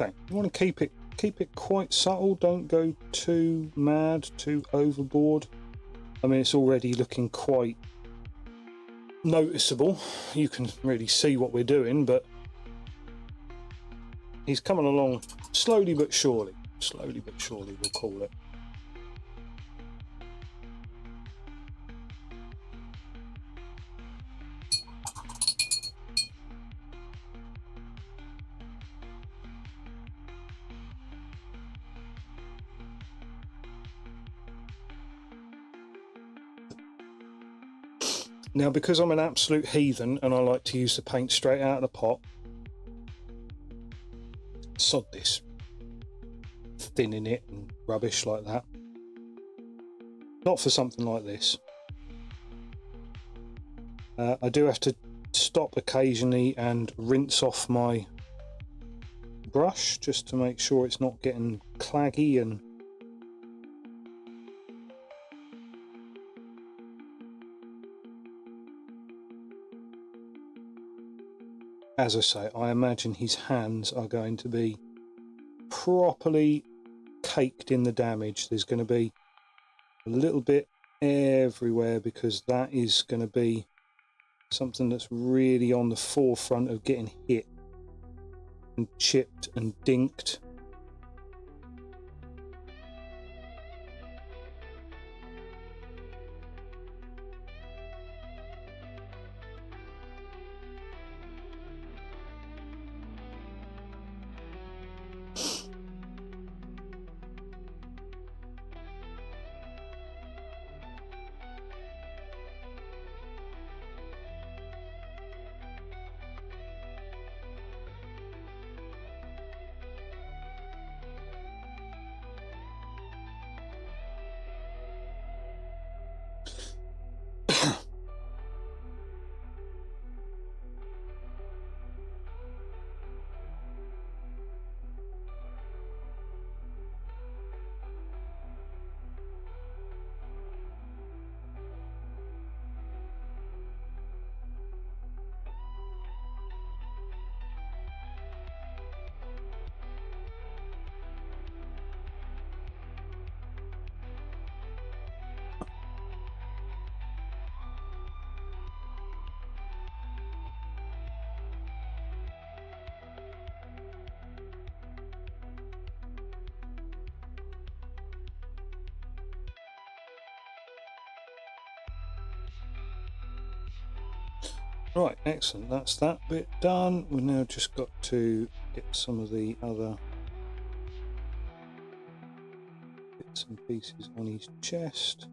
Okay, you want to keep it quite subtle. Don't go too mad, too overboard. I mean, it's already looking quite noticeable. You can really see what we're doing, but he's coming along slowly but surely. Slowly but surely, we'll call it. Now, because I'm an absolute heathen and I like to use the paint straight out of the pot, sod this thinning it and rubbish like that. Not for something like this. I do have to stop occasionally and rinse off my brush just to make sure it's not getting claggy. And as I say, I imagine his hands are going to be properly caked in the damage. There's going to be a little bit everywhere because that is going to be something that's really on the forefront of getting hit and chipped and dinked. Right, excellent. That's that bit done. We've now just got to get some of the other bits and pieces on his chest.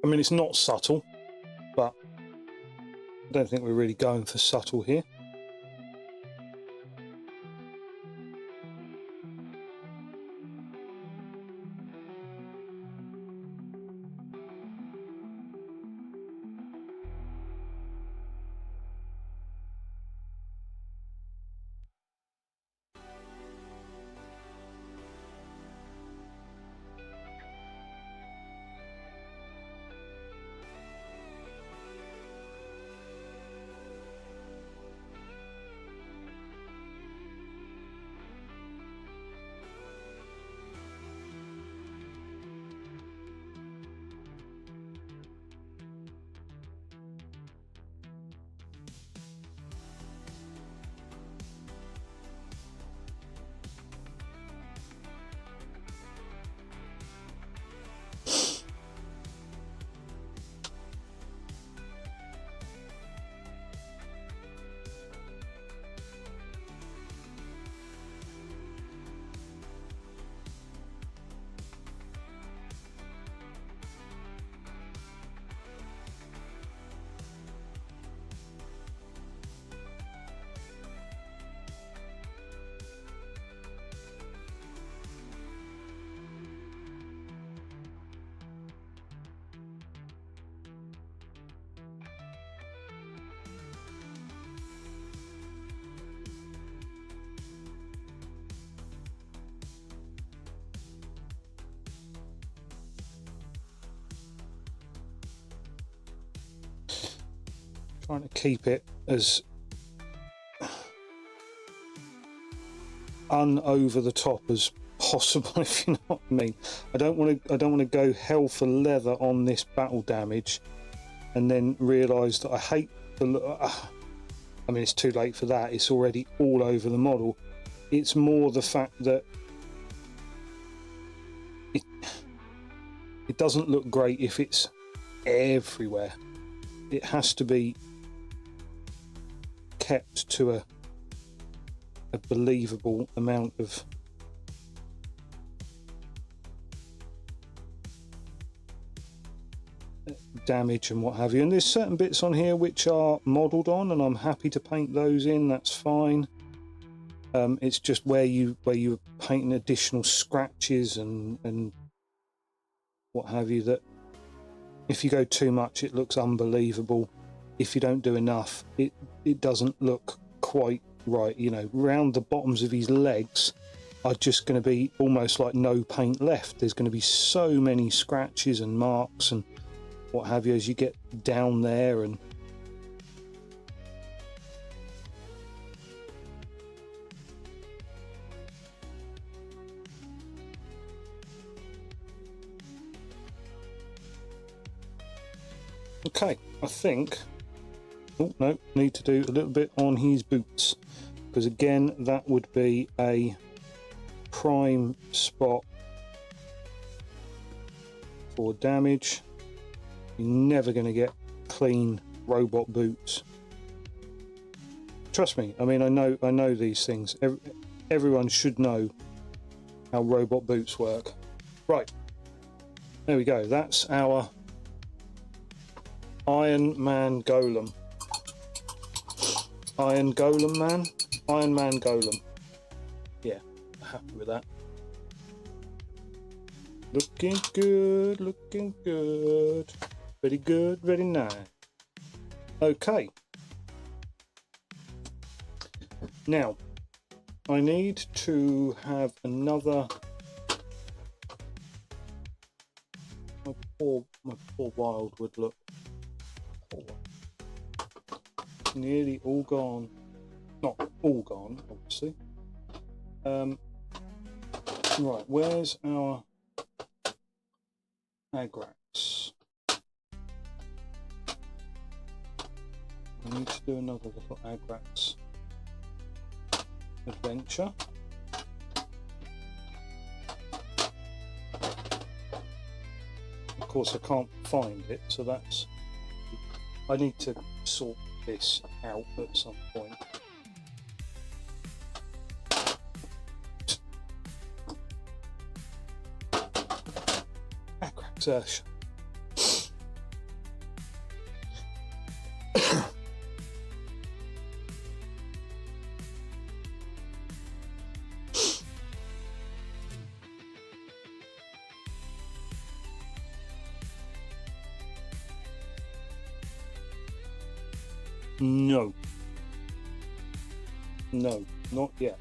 I mean, it's not subtle, but I don't think we're really going for subtle here. Trying to keep it as over the top as possible, if you know what I mean. I don't want to go hell for leather on this battle damage and then realise that I hate I mean, it's too late for that. It's already all over the model. It's more the fact that it doesn't look great if it's everywhere. It has to be kept to a believable amount of damage and what have you. And there's certain bits on here which are modelled on, and I'm happy to paint those in. That's fine. It's just where you're painting additional scratches and what have you, that if you go too much it looks unbelievable. If you don't do enough, it doesn't look quite right. You know, round the bottoms of his legs are just going to be almost like no paint left. There's going to be so many scratches and marks and what have you as you get down there. And okay, I think, oh no, need to do a little bit on his boots, because again that would be a prime spot for damage. You're never going to get clean robot boots. Trust me. I mean, I know these things. Everyone should know how robot boots work. Right, there we go. That's our Iron Man Golem. Iron Golem Man? Iron Man Golem. Yeah, happy with that. Looking good, looking good. Very good, very nice. Okay. Now, I need to have another... My poor Wildwood, look. Nearly all gone. Not all gone, obviously. Right, where's our Agrax? I need to do another little Agrax adventure. Of course, I can't find it, so that's... I need to sort this out at some point. Agrax. No. No, not yet.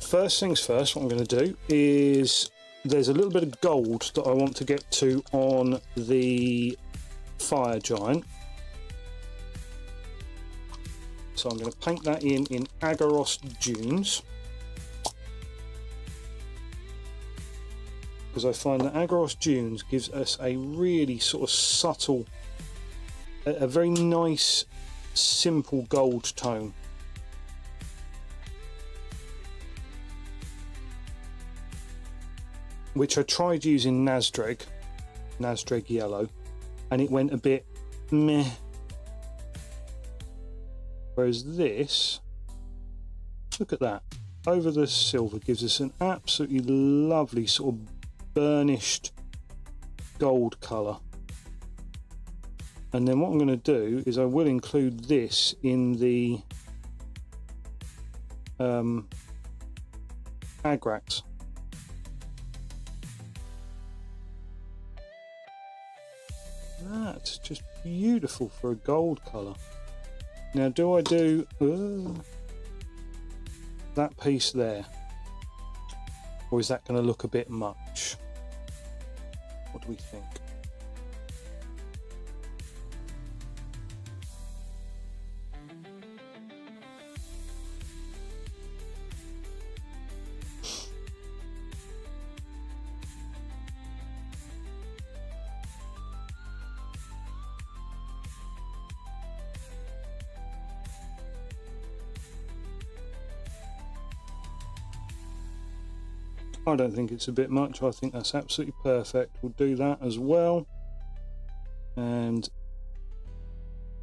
First things first, what I'm going to do is there's a little bit of gold that I want to get to on the fire giant. So I'm going to paint that in Aggaros Dunes. Because I find that Aggaros Dunes gives us a really sort of subtle, a very nice, simple gold tone. Which I tried using Nazdreg Yellow, and it went a bit meh. Whereas this, look at that, over the silver gives us an absolutely lovely sort of burnished gold colour. And then what I'm going to do is I will include this in the Agrax. That's just beautiful for a gold colour. Now, do I do that piece there, or is that going to look a bit much? What do we think? I don't think it's a bit much. I think that's absolutely perfect. We'll do that as well. And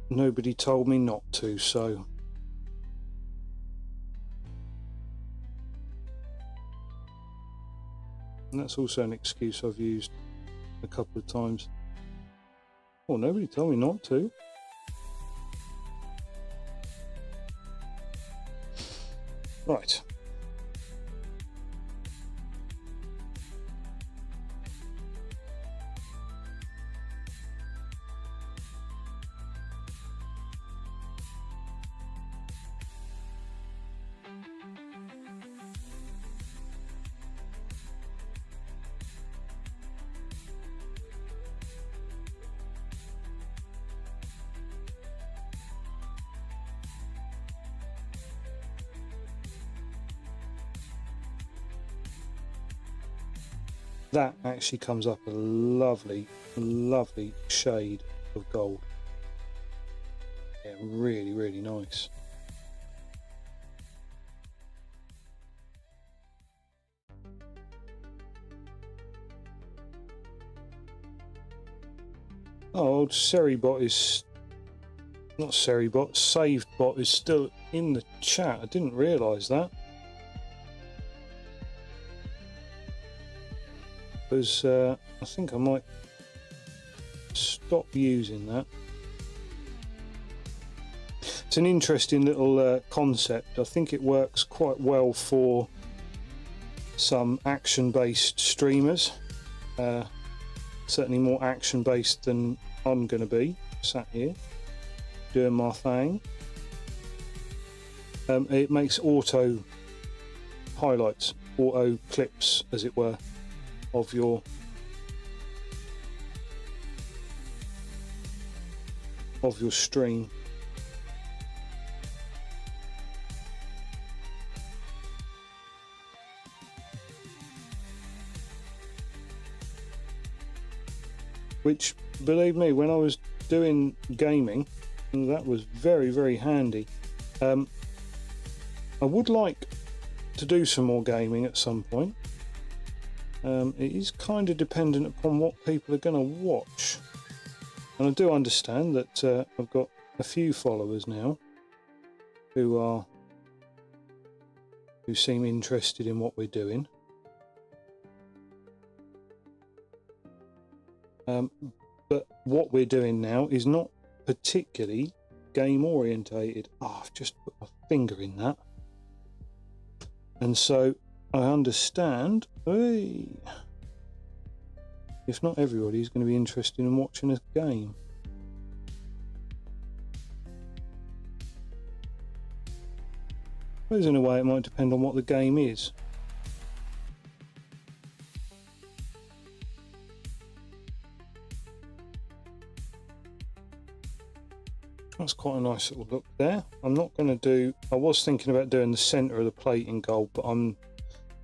nobody told me not to, so and that's also an excuse I've used a couple of times. Oh, nobody told me not to. Right. That actually comes up a lovely, lovely shade of gold. Yeah, really, really nice. Oh, old Seribot is not Seribot, SavedBot is still in the chat. I didn't realise that. Because I think I might stop using that. It's an interesting little concept. I think it works quite well for some action-based streamers. Certainly more action-based than I'm going to be, sat here doing my thing. It makes auto highlights, auto clips, as it were, of your stream. Which, believe me, when I was doing gaming, that was very, very handy. I would like to do some more gaming at some point. It is kind of dependent upon what people are going to watch. And I do understand that I've got a few followers now who seem interested in what we're doing. But what we're doing now is not particularly game orientated. Oh, I've just put my finger in that. And so I understand, hey, if not everybody is going to be interested in watching a game. I suppose in a way it might depend on what the game is. That's quite a nice little look there. I'm not going to do, I was thinking about doing the centre of the plate in gold, but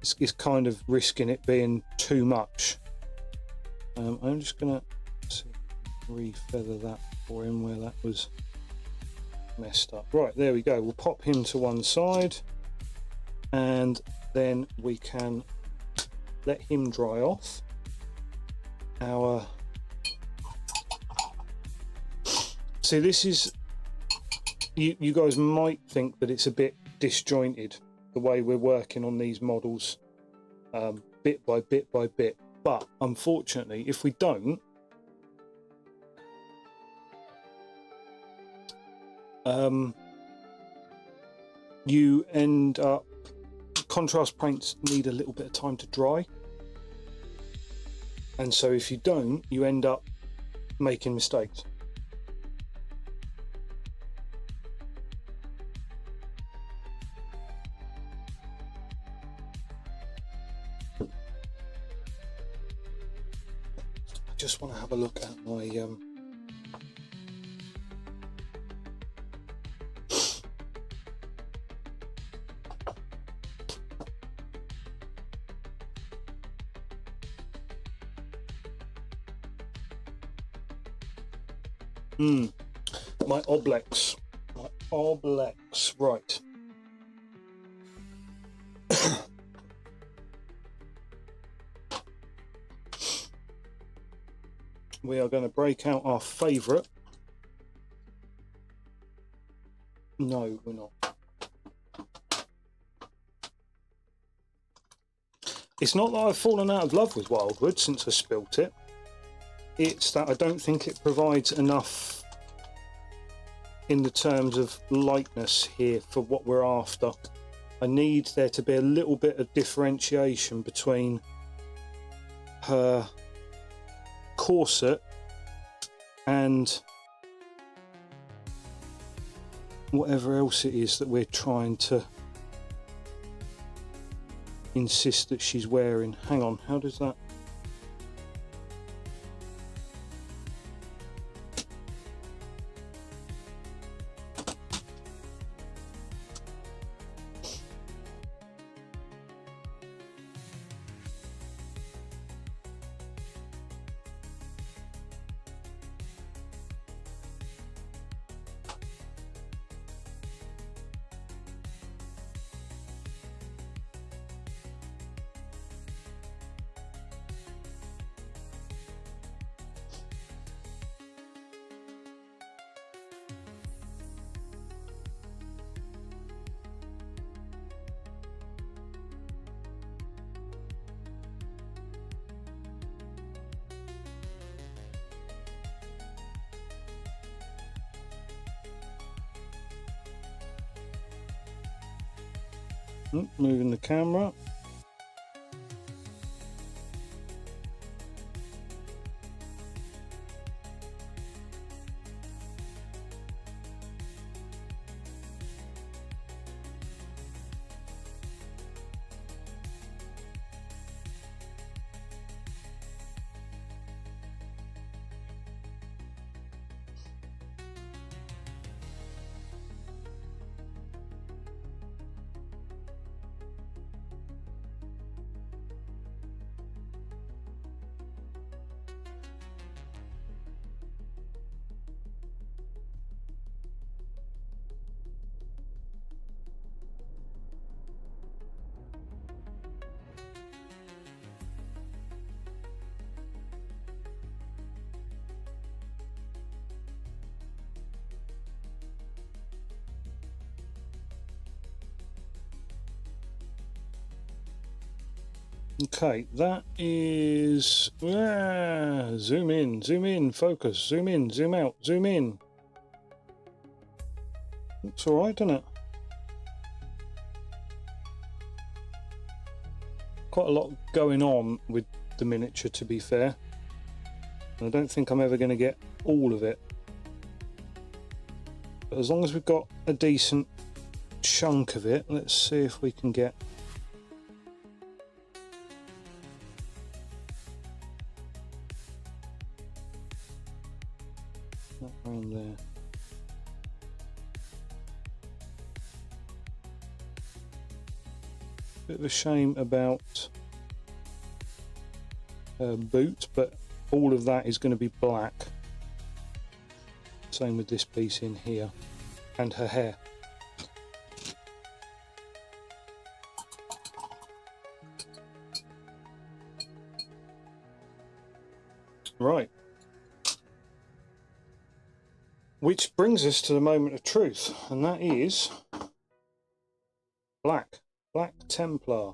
it's kind of risking it being too much. I'm just going to re-feather that for him where that was messed up. Right, there we go. We'll pop him to one side and then we can let him dry off. See, this is, you guys might think that it's a bit disjointed the way we're working on these models, bit by bit by bit, but unfortunately if we don't, you end up, contrast paints need a little bit of time to dry, and so if you don't, you end up making mistakes. Just want to have a look at my my Oblex, right. we are going to break out our favourite. No, we're not. It's not that I've fallen out of love with Wildwood since I spilt it. It's that I don't think it provides enough in the terms of lightness here for what we're after. I need there to be a little bit of differentiation between her corset and whatever else it is that we're trying to insist that she's wearing. Hang on, how does that? Moving the camera. Okay, that is zoom in, focus, zoom in, zoom out, zoom in. Looks all right, doesn't it? Quite a lot going on with the miniature, to be fair. I don't think I'm ever going to get all of it. But as long as we've got a decent chunk of it, let's see if we can get that around there. Bit of a shame about her boot, but all of that is going to be black. Same with this piece in here, and her hair. Right. Which brings us to the moment of truth, and that is black. Black Templar.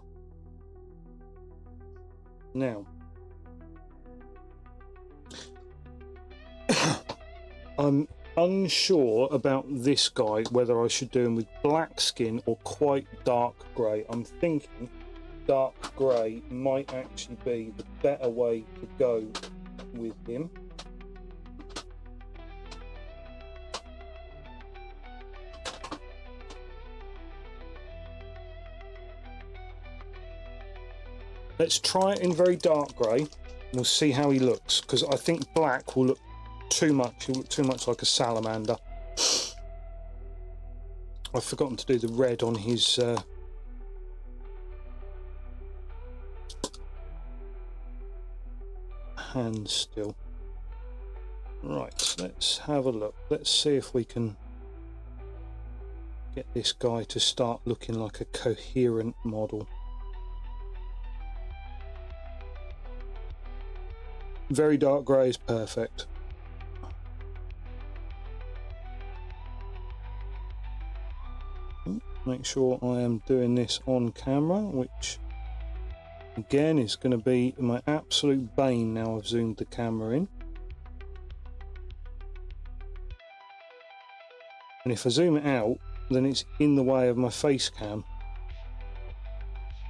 Now, I'm unsure about this guy, whether I should do him with black skin or quite dark grey. I'm thinking dark grey might actually be the better way to go with him. Let's try it in very dark grey and we'll see how he looks, because I think black will look too much. He'll look too much like a salamander. I've forgotten to do the red on his hand still. Right, let's have a look. Let's see if we can get this guy to start looking like a coherent model. very dark grey is perfect. Make sure I am doing this on camera, which again is going to be my absolute bane now I've zoomed the camera in. And if I zoom it out, then it's in the way of my face cam.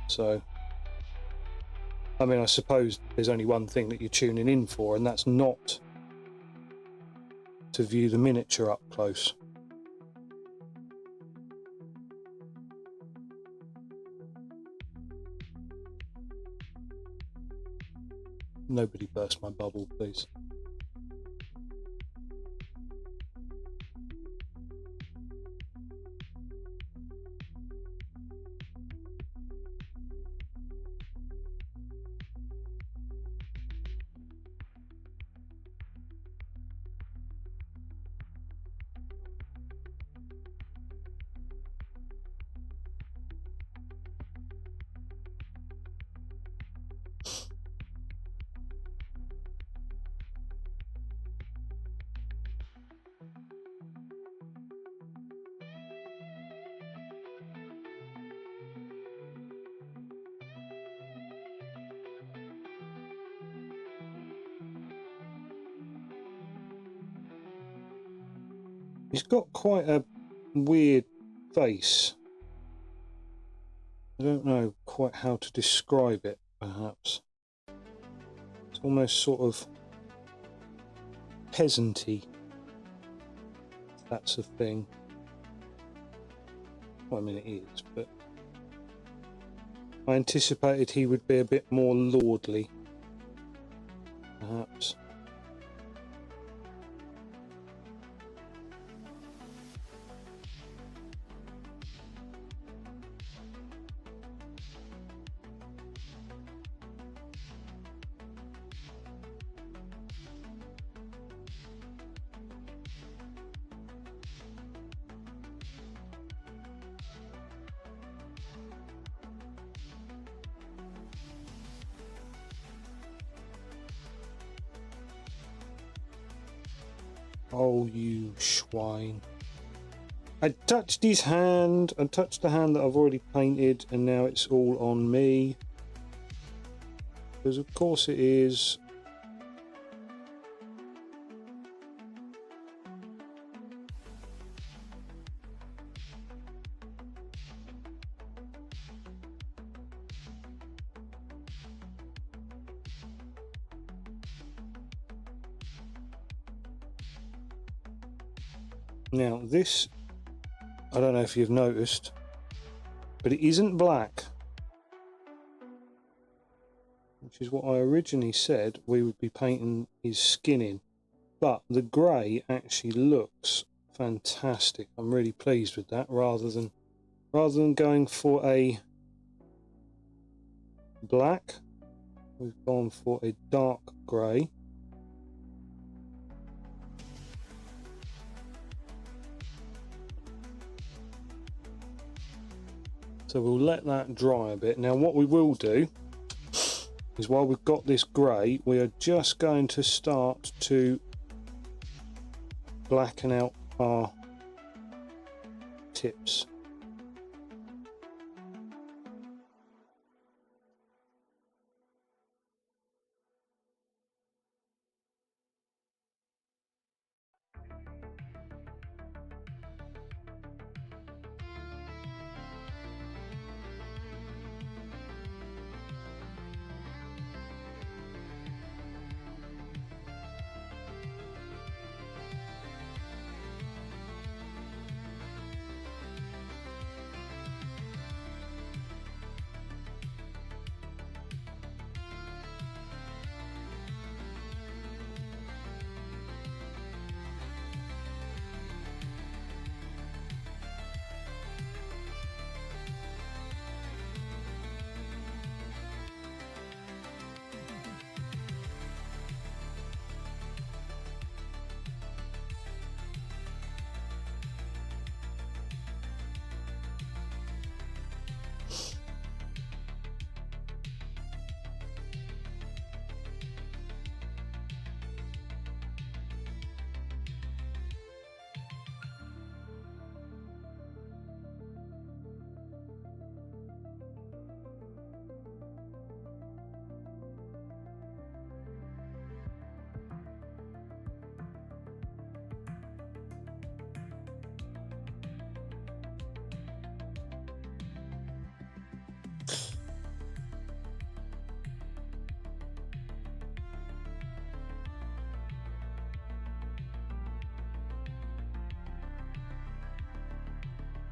So, I mean, I suppose there's only one thing that you're tuning in for, and that's not to view the miniature up close. Nobody burst my bubble, please. He's got quite a weird face. I don't know quite how to describe it, perhaps. It's almost sort of peasanty. That's a thing. Well, I mean, it is, but I anticipated he would be a bit more lordly, perhaps. Oh, you swine. I touched his hand. I touched the hand that I've already painted, and now it's all on me. Because of course it is. Now this, I don't know if you've noticed, but it isn't black, which is what I originally said we would be painting his skin in, but the grey actually looks fantastic. I'm really pleased with that, rather than going for a black, we've gone for a dark grey. So we'll let that dry a bit. Now what we will do is, while we've got this grey, we are just going to start to blacken out our tips.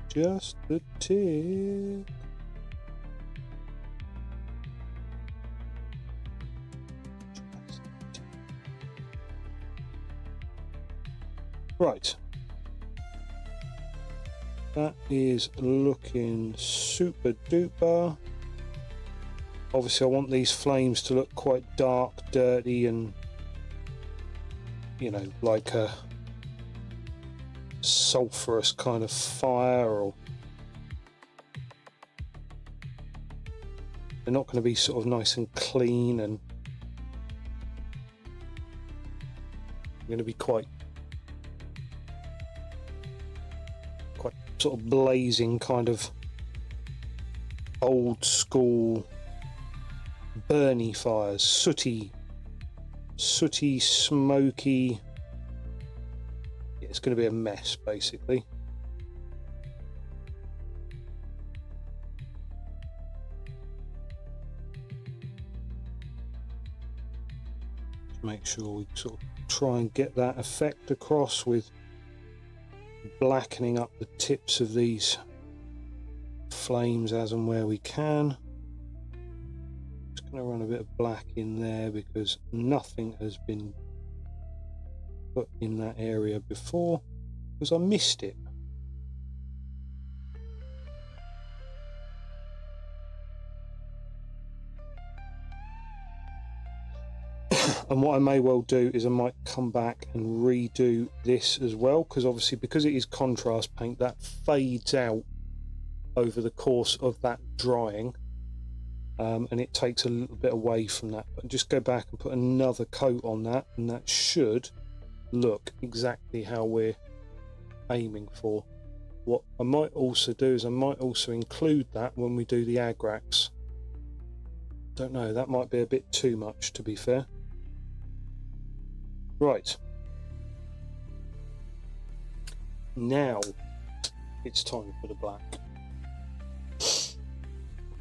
Just the tip. Right. That is looking super duper. Obviously I want these flames to look quite dark, dirty, and you know, like a sulphurous kind of fire, or they're not going to be sort of nice and clean, and going to be quite sort of blazing, kind of old school burny fires, sooty, smoky. Yeah, it's going to be a mess basically. Make sure we sort of try and get that effect across with blackening up the tips of these flames as and where we can. Just going to run a bit of black in there because nothing has been put in that area before because I missed it. And what I may well do is I might come back and redo this as well, because obviously because it is contrast paint, that fades out over the course of that drying, and it takes a little bit away from that. But just go back and put another coat on that, and that should look exactly how we're aiming for. What I might also do is I might also include that when we do the Agrax. Don't know, that might be a bit too much, to be fair. Right, now it's time for the black.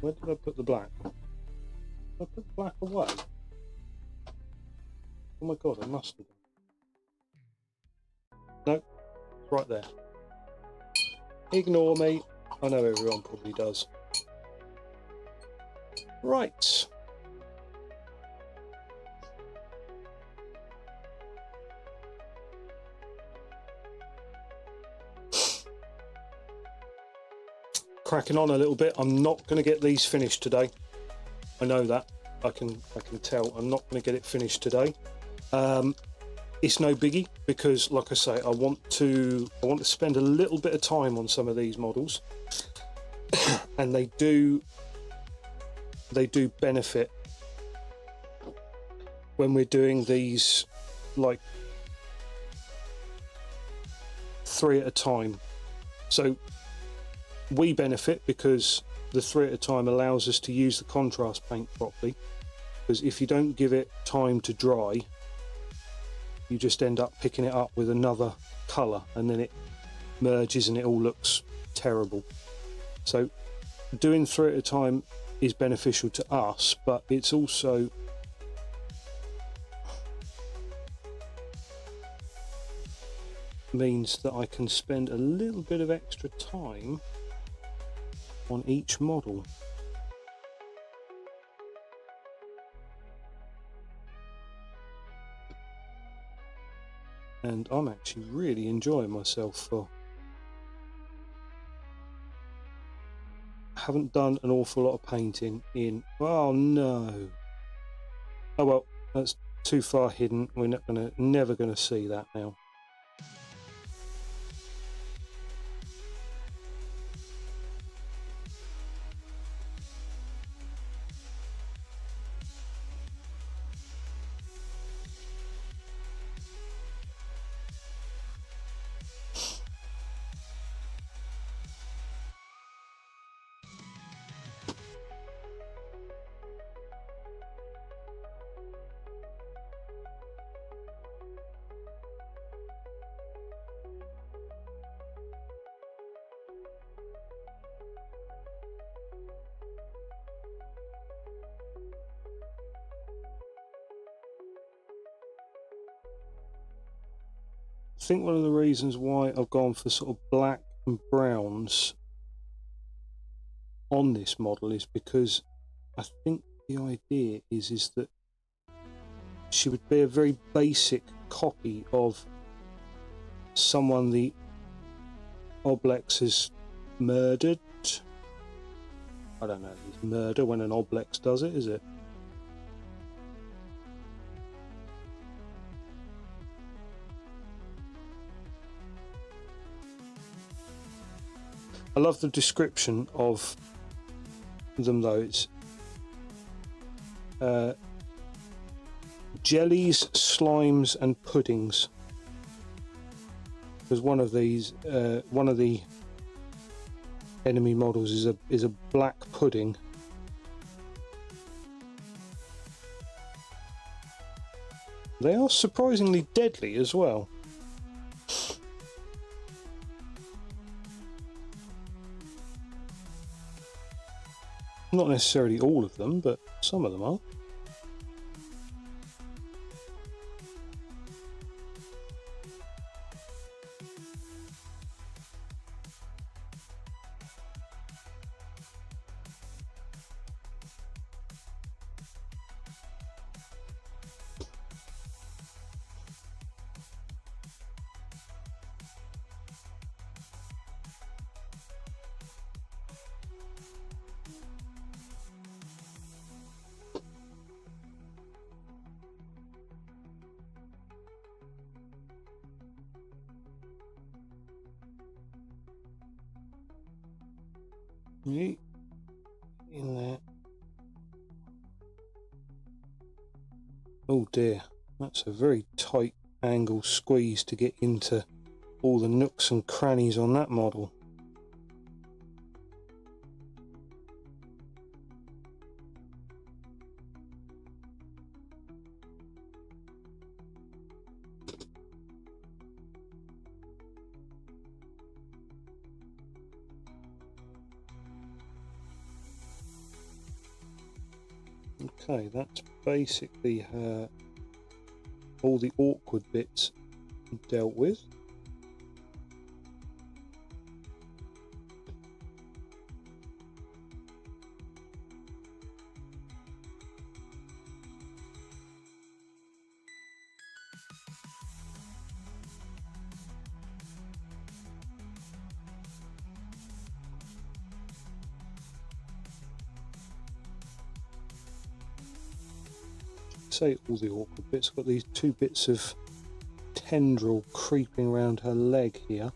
Where did I put the black? Did I put the black away? Oh my god, I must have done. No, it's right there. Ignore me. I know everyone probably does. Right. Cracking on a little bit. I'm not going to get these finished today. I know that. I can tell. I'm not going to get it finished today. It's no biggie because, like I say, I want to spend a little bit of time on some of these models, and they do benefit when we're doing these like 3 at a time. So we benefit because the 3 at a time allows us to use the contrast paint properly, because if you don't give it time to dry, you just end up picking it up with another colour and then it merges and it all looks terrible. So doing 3 at a time is beneficial to us, but it's also means that I can spend a little bit of extra time on each model. And I'm actually really enjoying myself for haven't done an awful lot of painting in, oh no, oh well, that's too far hidden. We're never gonna see that now. I think one of the reasons why I've gone for sort of black and browns on this model is because I think the idea is that she would be a very basic copy of someone the Oblex has murdered. I don't know, it's murder when an Oblex does it, is it? I love the description of them though. It's jellies, slimes and puddings. Because one of these, one of the enemy models is a black pudding. They are surprisingly deadly as well. Not necessarily all of them, but some of them are. In there. Oh dear, that's a very tight angle squeeze to get into all the nooks and crannies on that model. Okay, that's basically her, all the awkward bits dealt with. Say all the awkward bits. Got these two bits of tendril creeping around her leg here.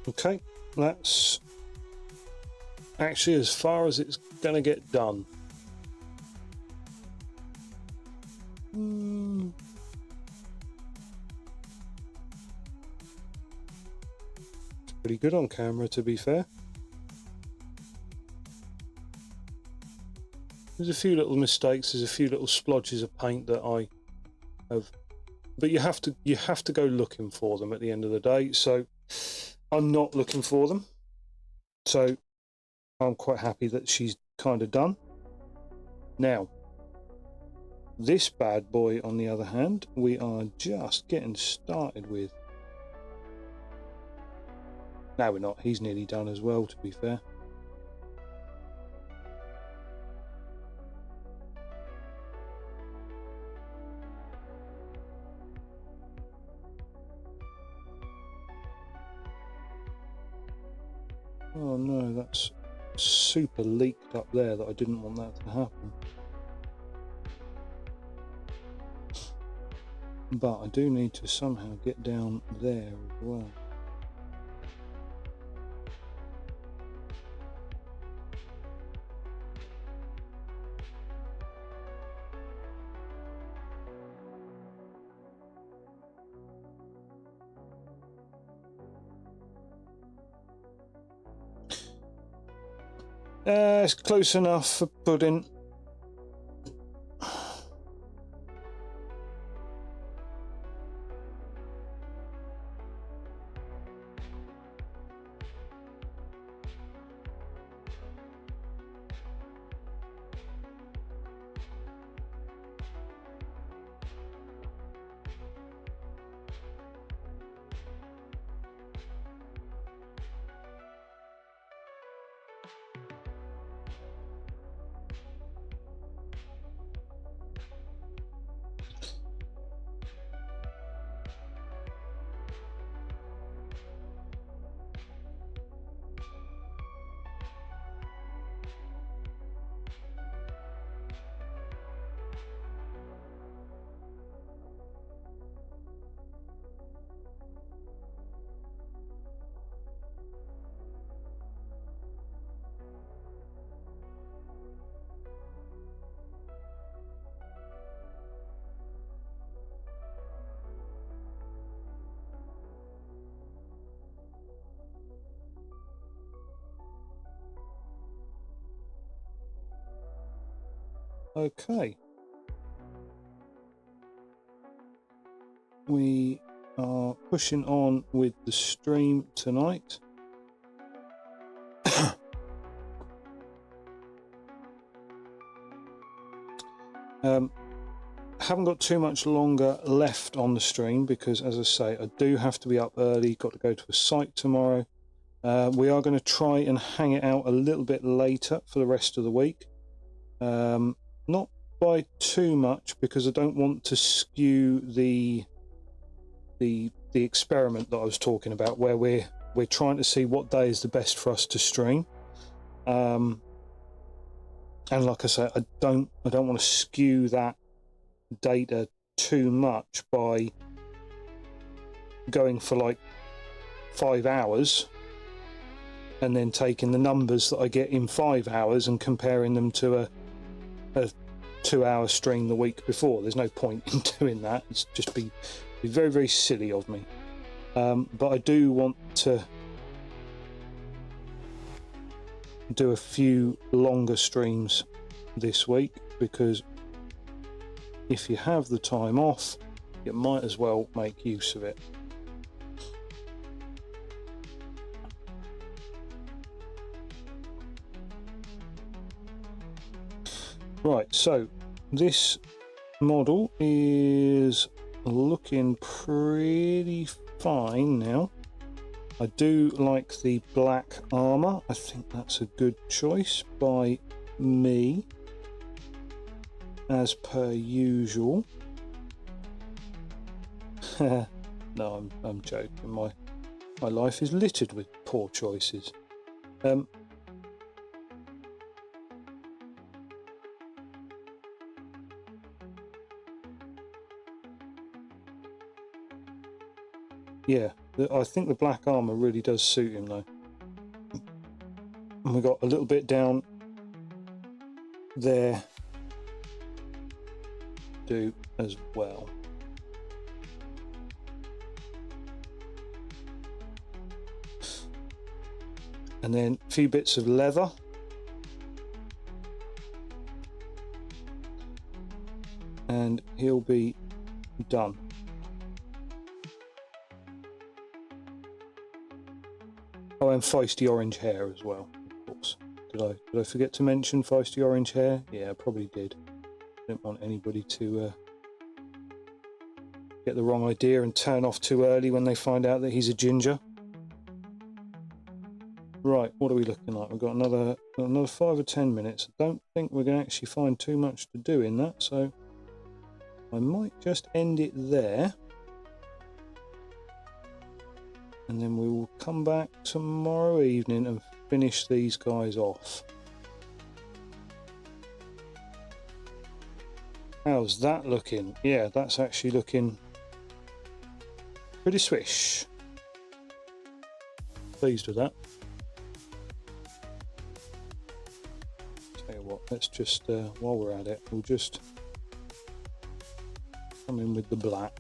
Okay, that's actually as far as it's going to get done. It's pretty good on camera, to be fair. There's a few little mistakes, there's a few little splodges of paint that I have, but you have to go looking for them at the end of the day. So I'm not looking for them. So I'm quite happy that she's kind of done. Now, this bad boy, on the other hand, we are just getting started with. No, we're not. He's nearly done as well, to be fair. Oh no, that's super leaked up there that I didn't want that to happen. But I do need to somehow get down there as well. It's close enough for pudding. Okay. We are pushing on with the stream tonight. Haven't got too much longer left on the stream because, as I say, I do have to be up early, got to go to a site tomorrow. We are going to try and hang it out a little bit later for the rest of the week. Not by too much because I don't want to skew the experiment that I was talking about, where we're trying to see what day is the best for us to stream. And like I say, I don't want to skew that data too much by going for like 5 hours and then taking the numbers that I get in 5 hours and comparing them to a 2-hour stream the week before. There's no point in doing that. It's just be very, very silly of me. But I do want to do a few longer streams this week because if you have the time off, you might as well make use of it. Right, so this model is looking pretty fine now. I do like the black armor. I think that's a good choice by me, as per usual. No, I'm joking. My life is littered with poor choices. Yeah, I think the black armor really does suit him though. And we got a little bit down there do as well. And then a few bits of leather. And he'll be done. Oh, and feisty orange hair as well, of course. Did I forget to mention feisty orange hair? Yeah, I probably did. Didn't want anybody to get the wrong idea and turn off too early when they find out that he's a ginger. Right, what are we looking like? We've got another 5 or 10 minutes. I don't think we're going to actually find too much to do in that, so I might just end it there. And then we will come back tomorrow evening and finish these guys off. How's that looking? Yeah, that's actually looking pretty swish. Pleased with that. Tell you what, let's just, while we're at it, we'll just come in with the black.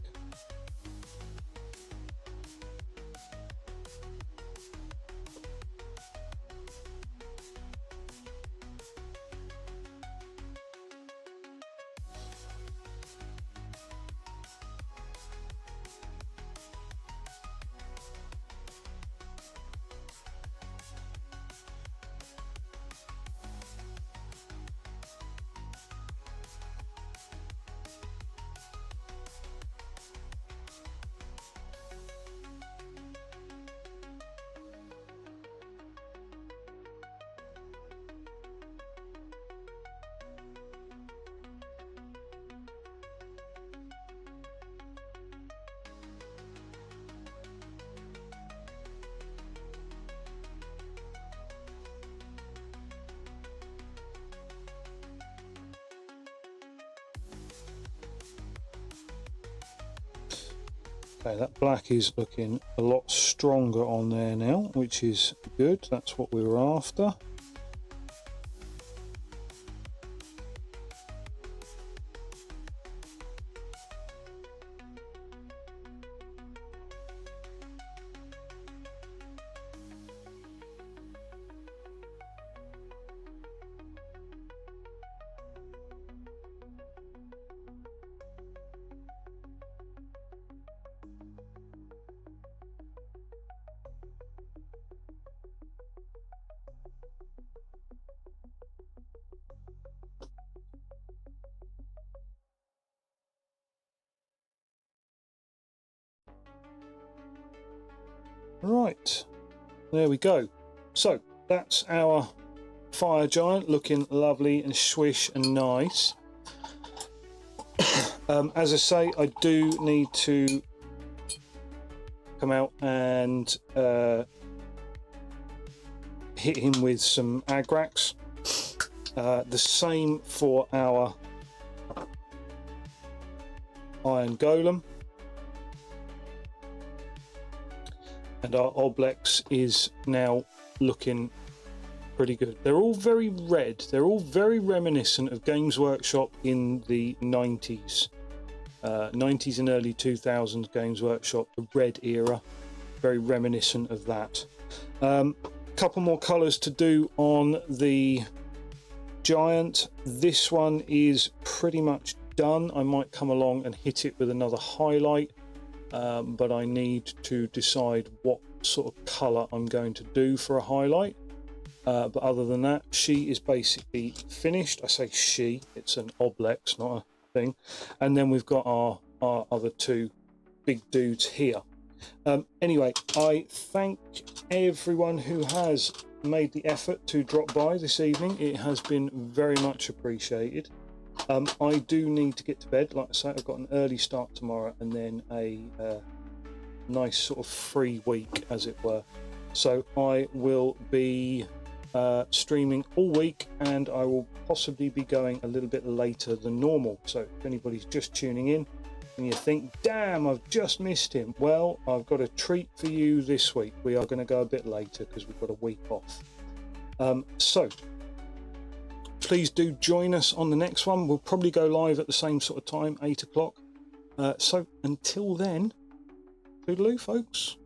Okay, that black is looking a lot stronger on there now, which is good. That's what we were after. Right, there we go. So that's our fire giant looking lovely and swish and nice. As I say, I do need to come out and hit him with some Agrax. The same for our Iron Golem. And our Oblex is now looking pretty good. They're all very red. They're all very reminiscent of Games Workshop in the 90s. 90s and early 2000s Games Workshop, the red era. Very reminiscent of that. Couple more colours to do on the giant. This one is pretty much done. I might come along and hit it with another highlight. But I need to decide what sort of colour I'm going to do for a highlight. But other than that, she is basically finished. I say she, it's an Oblex, not a thing. And then we've got our other two big dudes here. Anyway, I thank everyone who has made the effort to drop by this evening. It has been very much appreciated. I do need to get to bed. Like I say, I've got an early start tomorrow and then a nice sort of free week, as it were. So I will be streaming all week, and I will possibly be going a little bit later than normal. So if anybody's just tuning in and you think, damn, I've just missed him, well, I've got a treat for you this week. We are going to go a bit later because we've got a week off. So please do join us on the next one. We'll probably go live at the same sort of time, 8 o'clock. So until then, toodaloo, folks.